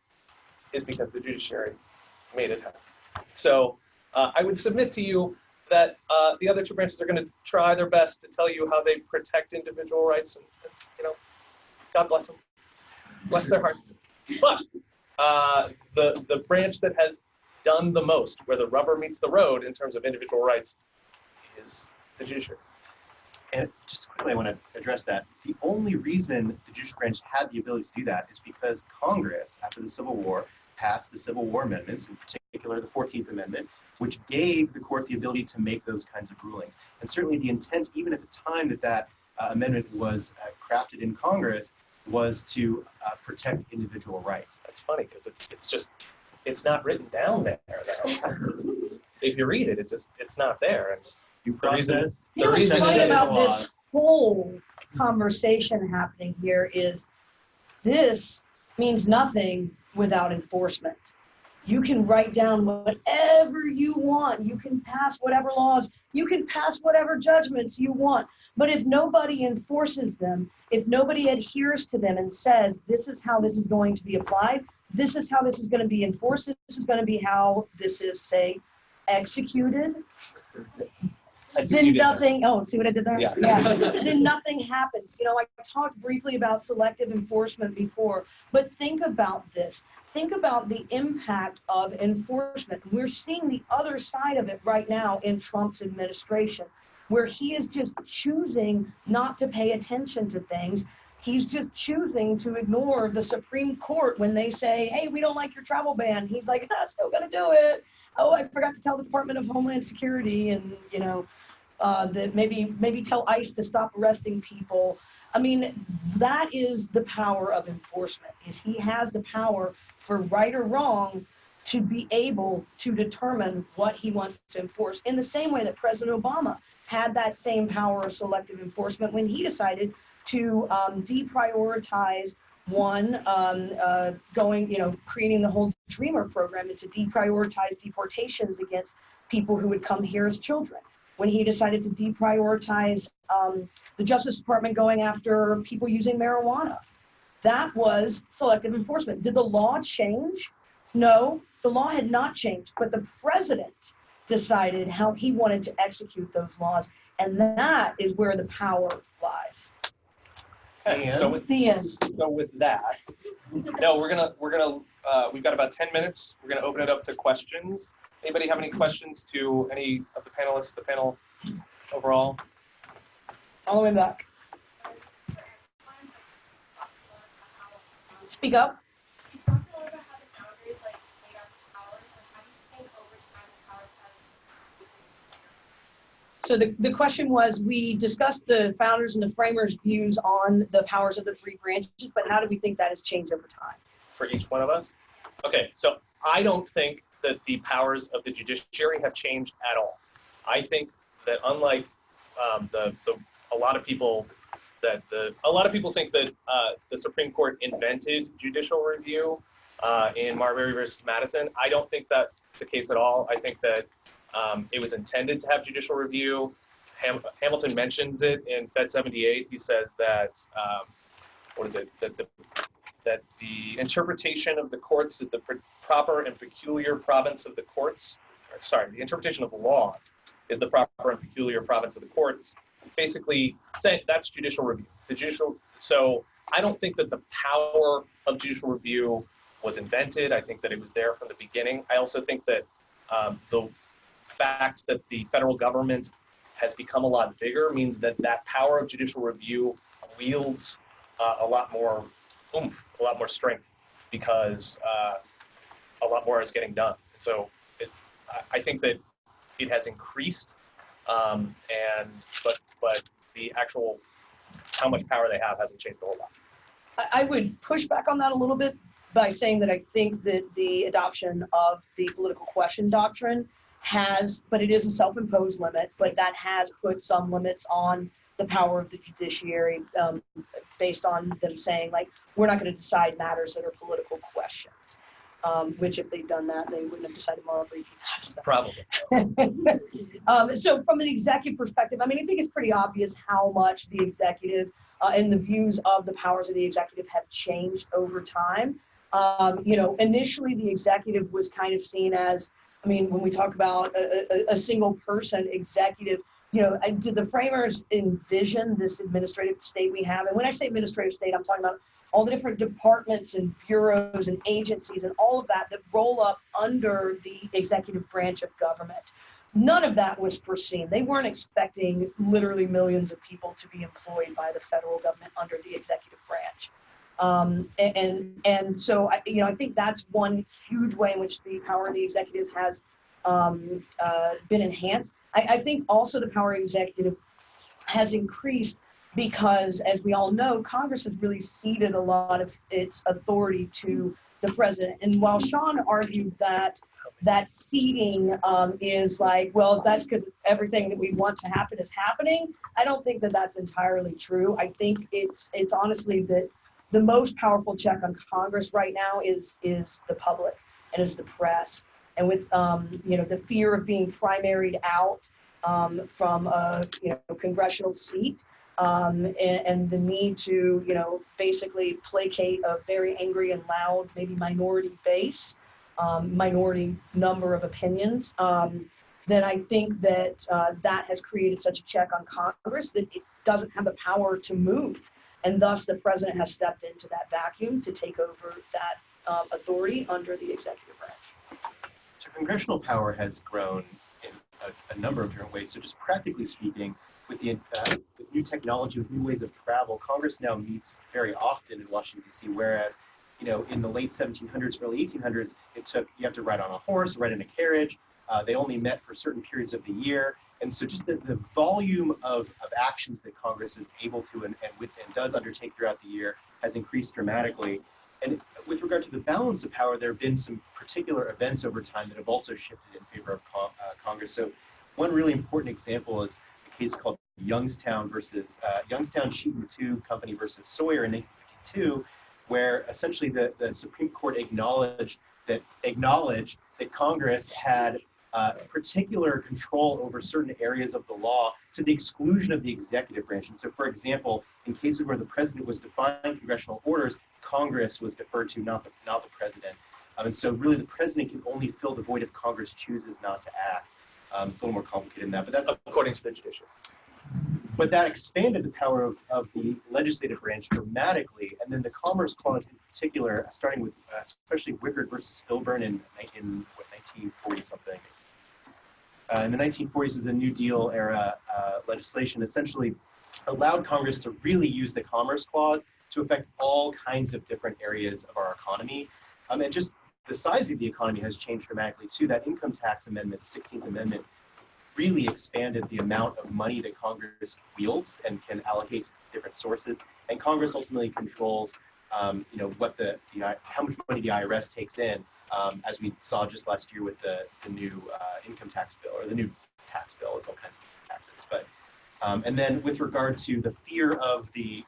is because the judiciary made it happen. So I would submit to you that the other two branches are going to try their best to tell you how they protect individual rights, and God bless them, bless their hearts. But the branch that has done the most, where the rubber meets the road in terms of individual rights, is the judiciary. And just quickly, I want to address that. The only reason the judicial branch had the ability to do that is because Congress, after the Civil War, passed the Civil War amendments, in particular particular the 14th Amendment, which gave the court the ability to make those kinds of rulings. And certainly the intent, even at the time that that amendment was crafted in Congress, was to protect individual rights. That's funny because it's not written down there though. If you read it, it's not there. And due process. You know what's funny about this whole conversation happening here is this means nothing without enforcement. You can write down whatever you want. You can pass whatever laws. You can pass whatever judgments you want. But if nobody enforces them, if nobody adheres to them and says, this is how this is going to be applied, this is how this is going to be enforced, this is going to be how this is, say, executed, then nothing, oh, see what I did there? Yeah. Then nothing happens. You know, I talked briefly about selective enforcement before, but think about this. Think about the impact of enforcement. We're seeing the other side of it right now in Trump's administration, where he is just choosing not to pay attention to things. He's just choosing to ignore the Supreme Court when they say, hey, we don't like your travel ban. He's like, I'm still going to do it. Oh, I forgot to tell the Department of Homeland Security and, you know, that maybe tell ICE to stop arresting people. I mean, that is the power of enforcement, is he has the power for right or wrong to be able to determine what he wants to enforce, in the same way that President Obama had that same power of selective enforcement when he decided to deprioritize creating the whole Dreamer program and to deprioritize deportations against people who would come here as children. When he decided to deprioritize the Justice Department going after people using marijuana. That was selective enforcement. Did the law change? No, the law had not changed, but the president decided how he wanted to execute those laws, and that is where the power lies. Okay, so with that, no, we've got about 10 minutes. We're gonna open it up to questions. Anybody have any questions to any of the panelists, the panel overall? All the way back. Speak up. So the question was, we discussed the founders and the framers' views on the powers of the three branches, but how do we think that has changed over time? For each one of us? Okay, so I don't think that the powers of the judiciary have changed at all. I think that unlike a lot of people think that the Supreme Court invented judicial review in Marbury versus Madison. I don't think that's the case at all. I think that it was intended to have judicial review. Hamilton mentions it in Fed 78. He says that that the interpretation of the courts is the proper and peculiar province of the courts. Sorry, the interpretation of the laws is the proper and peculiar province of the courts. Basically, saying that's judicial review. So I don't think that the power of judicial review was invented. I think that it was there from the beginning. I also think that the fact that the federal government has become a lot bigger means that that power of judicial review wields a lot more oomph, a lot more strength, because a lot more is getting done. So I think that it has increased, but the actual how much power they have hasn't changed a whole lot. I would push back on that a little bit by saying that I think that the adoption of the political question doctrine has, but it is a self-imposed limit, but that has put some limits on the power of the judiciary based on them saying, like, we're not going to decide matters that are political questions, which if they'd done that, they wouldn't have decided moral briefing matters. Probably. So from an executive perspective, I mean, I think it's pretty obvious how much the executive and the views of the powers of the executive have changed over time. Initially the executive was kind of seen as, I mean, when we talk about a single person executive, did the framers envision this administrative state we have? And when I say administrative state, I'm talking about all the different departments and bureaus and agencies and all of that roll up under the executive branch of government. None of that was foreseen. They weren't expecting literally millions of people to be employed by the federal government under the executive branch. And so I think that's one huge way in which the power of the executive has been enhanced. I think also the power of the executive has increased because, as we all know, Congress has really ceded a lot of its authority to the president. And while Sean argued that that ceding is like, well, that's because everything that we want to happen is happening, I don't think that that's entirely true. I think it's honestly that the most powerful check on Congress right now is the public and is the press. And with the fear of being primaried out from a congressional seat, and the need to basically placate a very angry and loud, maybe minority base, minority number of opinions, then I think that that has created such a check on Congress that it doesn't have the power to move. And thus the president has stepped into that vacuum to take over that authority under the executive branch. So congressional power has grown in a number of different ways. So just practically speaking, with with new technology, with new ways of travel, Congress now meets very often in Washington, D.C., whereas in the late 1700s, early 1800s, you have to ride on a horse, ride in a carriage. They only met for certain periods of the year. And so just the volume of actions that Congress is able to and does undertake throughout the year has increased dramatically. And with regard to the balance of power, there have been some particular events over time that have also shifted in favor of Congress. So one really important example is a case called Youngstown Sheet and Tube Company versus Sawyer in 1952, where essentially the Supreme Court acknowledged that Congress had particular control over certain areas of the law to the exclusion of the executive branch. And so, for example, in cases where the president was defying congressional orders, Congress was deferred to, not the president. And so really the president can only fill the void if Congress chooses not to act. It's a little more complicated than that, but that's according to the judiciary. But that expanded the power of the legislative branch dramatically. And then the Commerce Clause in particular, starting with especially Wickard versus Filburn in 1940 something. In the 1940s, is the New Deal era legislation essentially allowed Congress to really use the Commerce Clause to affect all kinds of different areas of our economy. And just the size of the economy has changed dramatically too. That income tax amendment, the 16th Amendment, really expanded the amount of money that Congress wields and can allocate to different sources. And Congress ultimately controls, how much money the IRS takes in, as we saw just last year with the new income tax bill, or the new tax bill. It's all kinds of taxes. But and then with regard to the fear of the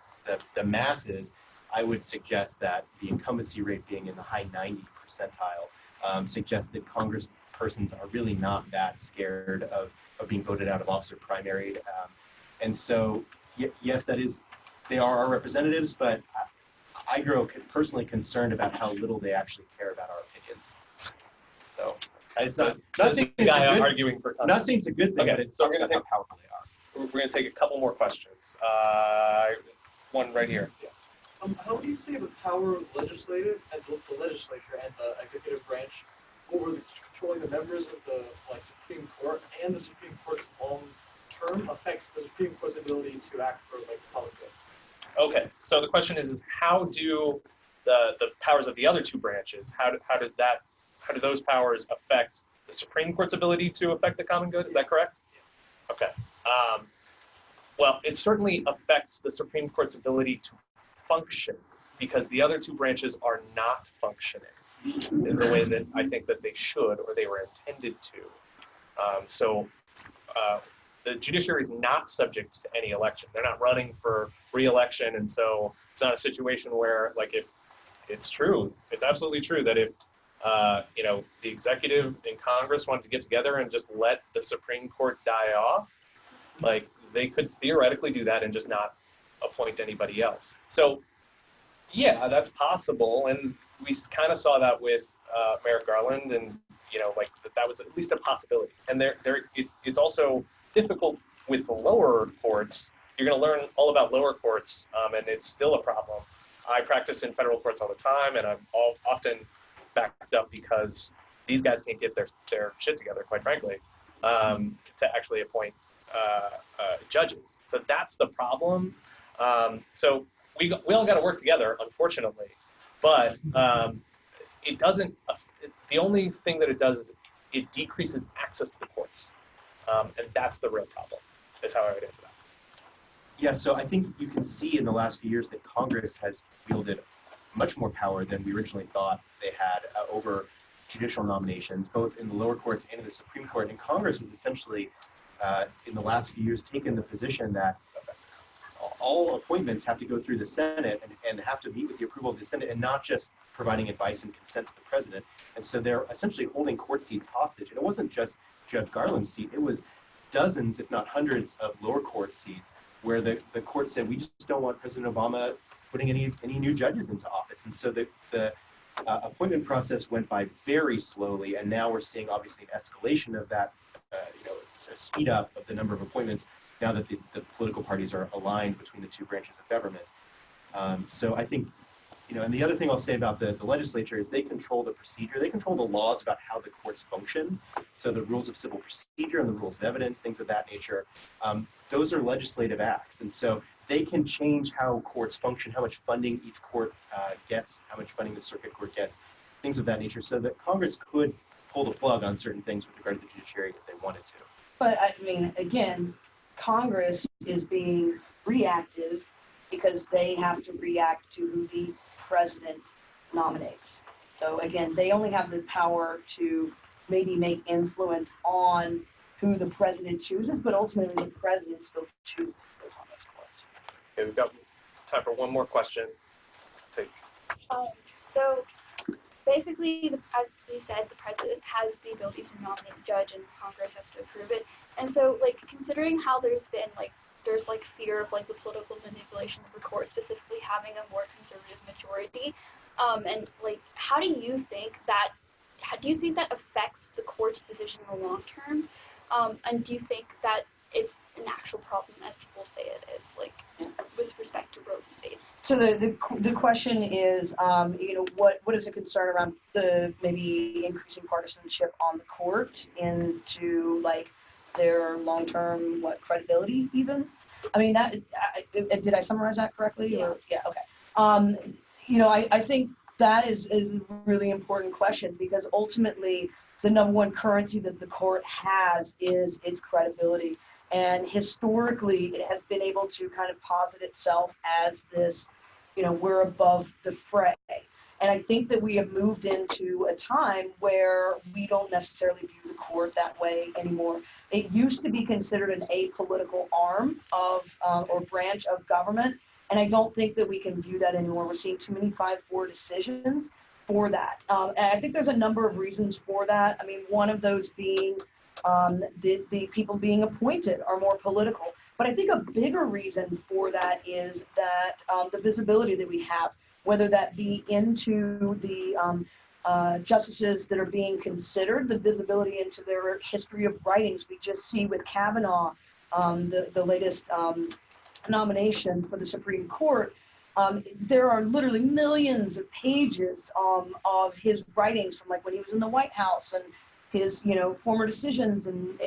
masses, I would suggest that the incumbency rate being in the high 90 percentile suggests that Congress persons are really not that scared of being voted out of office or primaried. And so, yes, they are our representatives, but I grow personally concerned about how little they actually care about our opinions. So, not saying it's a good thing, okay, but it's so about how powerful they are. We're going to take a couple more questions. One right here. Yeah. How would you say the power of the legislature and the executive branch over controlling the members of the Supreme Court and the Supreme Court's long term affect the Supreme Court's ability to act for the public good? Okay, so the question is how do the powers of the other two branches, how do those powers affect the Supreme Court's ability to affect the common good? Is that correct? Okay. Well, it certainly affects the Supreme Court's ability to function because the other two branches are not functioning in the way that I think that they should or they were intended to. So the judiciary is not subject to any election. They're not running for re-election, and so it's not a situation where, if it's true, it's absolutely true that if the executive and Congress wanted to get together and just let the Supreme Court die off, they could theoretically do that and just not appoint anybody else. So, yeah, that's possible, and we kind of saw that with Merrick Garland, and that was at least a possibility. And it's also difficult with the lower courts. You're going to learn all about lower courts, and it's still a problem. I practice in federal courts all the time, and I'm often backed up because these guys can't get their shit together, quite frankly, to actually appoint judges. So that's the problem. So we all got to work together, unfortunately. But it doesn't. The only thing that it does is it decreases access to the courts, and that's the real problem. Is how I would answer that. Yeah, so I think you can see in the last few years that Congress has wielded much more power than we originally thought they had over judicial nominations, both in the lower courts and in the Supreme Court. And Congress has essentially, in the last few years, taken the position that all appointments have to go through the Senate and have to meet with the approval of the Senate, and not just providing advice and consent to the president. And so they're essentially holding court seats hostage. And it wasn't just Judge Garland's seat, it was dozens, if not hundreds, of lower court seats where the court said, we just don't want President Obama putting any new judges into office. And so the appointment process went by very slowly, and now we're seeing obviously an escalation of that, a speed up of the number of appointments now that the political parties are aligned between the two branches of government. So I think, and the other thing I'll say about the legislature is they control the procedure, they control the laws about how the courts function. So the rules of civil procedure and the rules of evidence, things of that nature, those are legislative acts. And so they can change how courts function, how much funding each court gets, how much funding the circuit court gets, things of that nature, so that Congress could pull the plug on certain things with regard to the judiciary if they wanted to. But I mean, again, Congress is being reactive because they have to react to who the president nominates. So again, they only have the power to maybe make influence on who the president chooses, but ultimately the president still chooses. Okay, we've got time for one more question. So basically, as you said, the president has the ability to nominate the judge and Congress has to approve it. And so, considering how there's been, there's fear of, the political manipulation of the court, specifically having a more conservative majority, and, how do you think that affects the court's decision in the long term? And do you think that it's an actual problem, as people say it is, with respect to Roe v. Wade? So the question is, what is the concern around the maybe increasing partisanship on the court into their long-term credibility even? I mean, did I summarize that correctly? Yeah. Or, yeah. Okay. I think that is a really important question, because ultimately the number one currency that the court has is its credibility. And historically, it has been able to kind of posit itself as this, we're above the fray. And I think that we have moved into a time where we don't necessarily view the court that way anymore. It used to be considered an apolitical arm of or branch of government, and I don't think that we can view that anymore. We're seeing too many 5-4 decisions for that. And I think there's a number of reasons for that. I mean, one of those being the people being appointed are more political. But I think a bigger reason for that is that the visibility that we have, whether that be into the justices that are being considered, the visibility into their history of writings. We just see with Kavanaugh, the latest nomination for the Supreme Court, there are literally millions of pages of his writings from when he was in the White House and his, former decisions. And,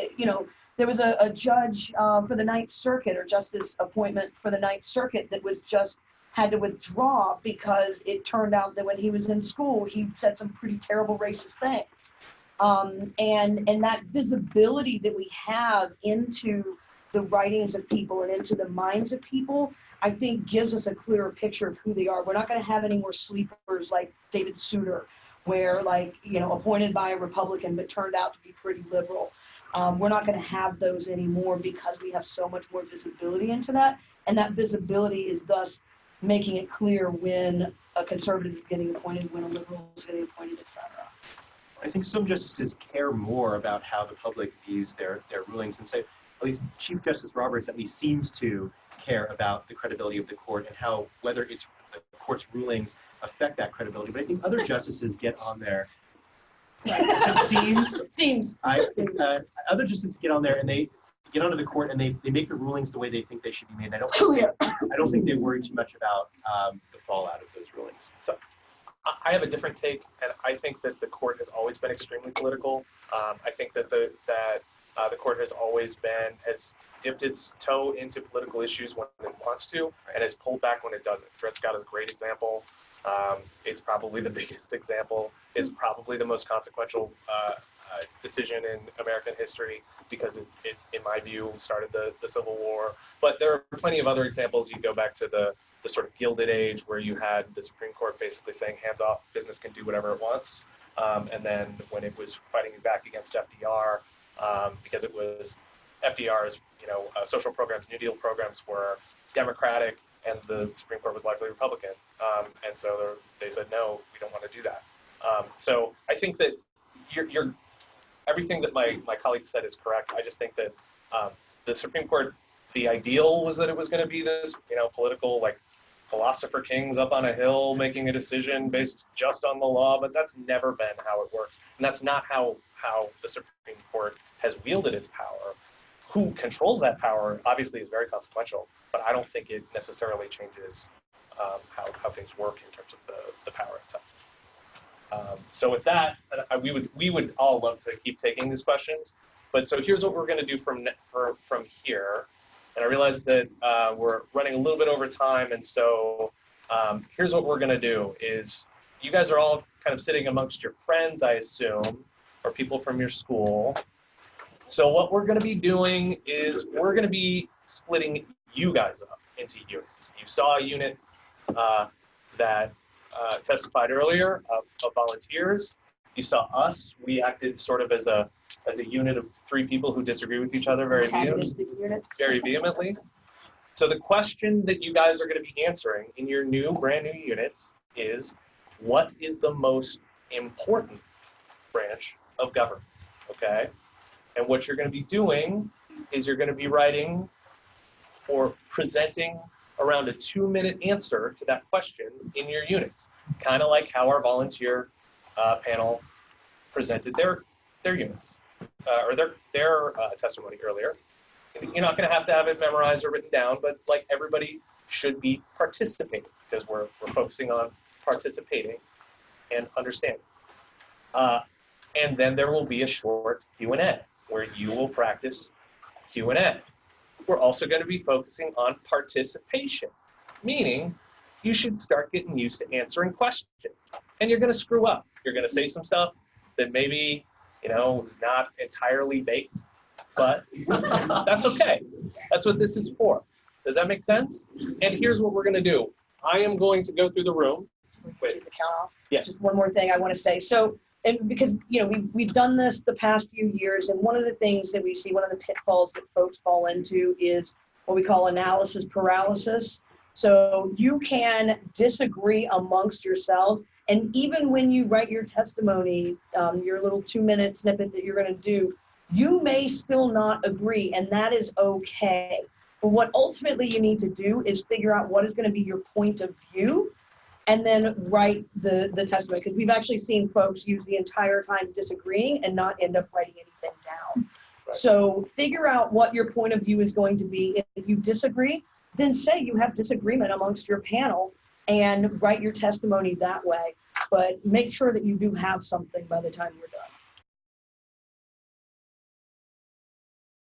there was a judge for the Ninth Circuit, or justice appointment for the Ninth Circuit, that was just had to withdraw because it turned out that when he was in school, he said some pretty terrible racist things. And that visibility that we have into the writings of people and into the minds of people, I think gives us a clearer picture of who they are. We're not going to have any more sleepers like David Souter, where appointed by a Republican but turned out to be pretty liberal. We're not going to have those anymore because we have so much more visibility into that. And that visibility is thus making it clear when a conservative is getting appointed, when a liberal is getting appointed, et cetera. I think some justices care more about how the public views their rulings, and so at least Chief Justice Roberts at least seems to care about the credibility of the court and how whether it's the court's rulings affect that credibility. But I think other justices get on there. It seems. Other justices get on there and they get onto the court and they make the rulings the way they think they should be made. And I don't think they worry too much about the fallout of those rulings. So I have a different take, and I think that the court has always been extremely political. I think that the court has always dipped its toe into political issues when wants to, and has pulled back when it doesn't. Dred Scott is a great example. It's probably the biggest example. It's probably the most consequential decision in American history because it, in my view, started the Civil War. But there are plenty of other examples. You go back to the sort of Gilded Age where you had the Supreme Court basically saying, hands off, business can do whatever it wants. And then when it was fighting back against FDR, because it was FDR's, social programs, New Deal programs were Democratic, and the Supreme Court was largely Republican. And so they said, no, we don't want to do that. So I think that you're everything that my colleague said is correct. I just think that the Supreme Court, the ideal was that it was going to be this, political, like, philosopher kings up on a hill making a decision based just on the law, but that's never been how it works. And that's not how the Supreme Court has wielded its power. Who controls that power obviously is very consequential, but I don't think it necessarily changes how things work in terms of the power itself. So with that, we would all love to keep taking these questions, but so here's what we're going to do from here. And I realize that we're running a little bit over time, and so here's what we're going to do is you guys are all kind of sitting amongst your friends, I assume, or people from your school. So what we're going to be doing is we're going to be splitting you guys up into units. You saw a unit that testified earlier of volunteers. You saw us. We acted sort of as a unit of 3 people who disagree with each other very vehemently. So the question that you guys are going to be answering in your brand new units is, what is the most important branch of government? Okay? And what you're going to be doing is you're going to be writing or presenting around a 2-minute answer to that question in your units, kind of like how our volunteer panel presented their units or their testimony earlier. You're not going to have it memorized or written down, but like everybody should be participating because we're focusing on participating and understanding. And then there will be a short Q&A where you will practice Q&A. We're also going to be focusing on participation, meaning you should start getting used to answering questions. And you're going to screw up. You're going to say some stuff that maybe, is not entirely baked, but that's okay. That's what this is for. Does that make sense? And here's what we're going to do. I am going to go through the room. Wait. The count off. Yes. Just one more thing I want to say. So, and because, we've done this the past few years, and one of the things that we see, one of the pitfalls that folks fall into is what we call analysis paralysis. So you can disagree amongst yourselves, and even when you write your testimony, your little 2-minute snippet that you're going to do, you may still not agree, and that is okay. But what ultimately you need to do is figure out what is going to be your point of view, and then write the testimony. Because we've actually seen folks use the entire time disagreeing and not end up writing anything down. Right. So figure out what your point of view is going to be. If you disagree, then say you have disagreement amongst your panel and write your testimony that way. But make sure that you do have something by the time you're done.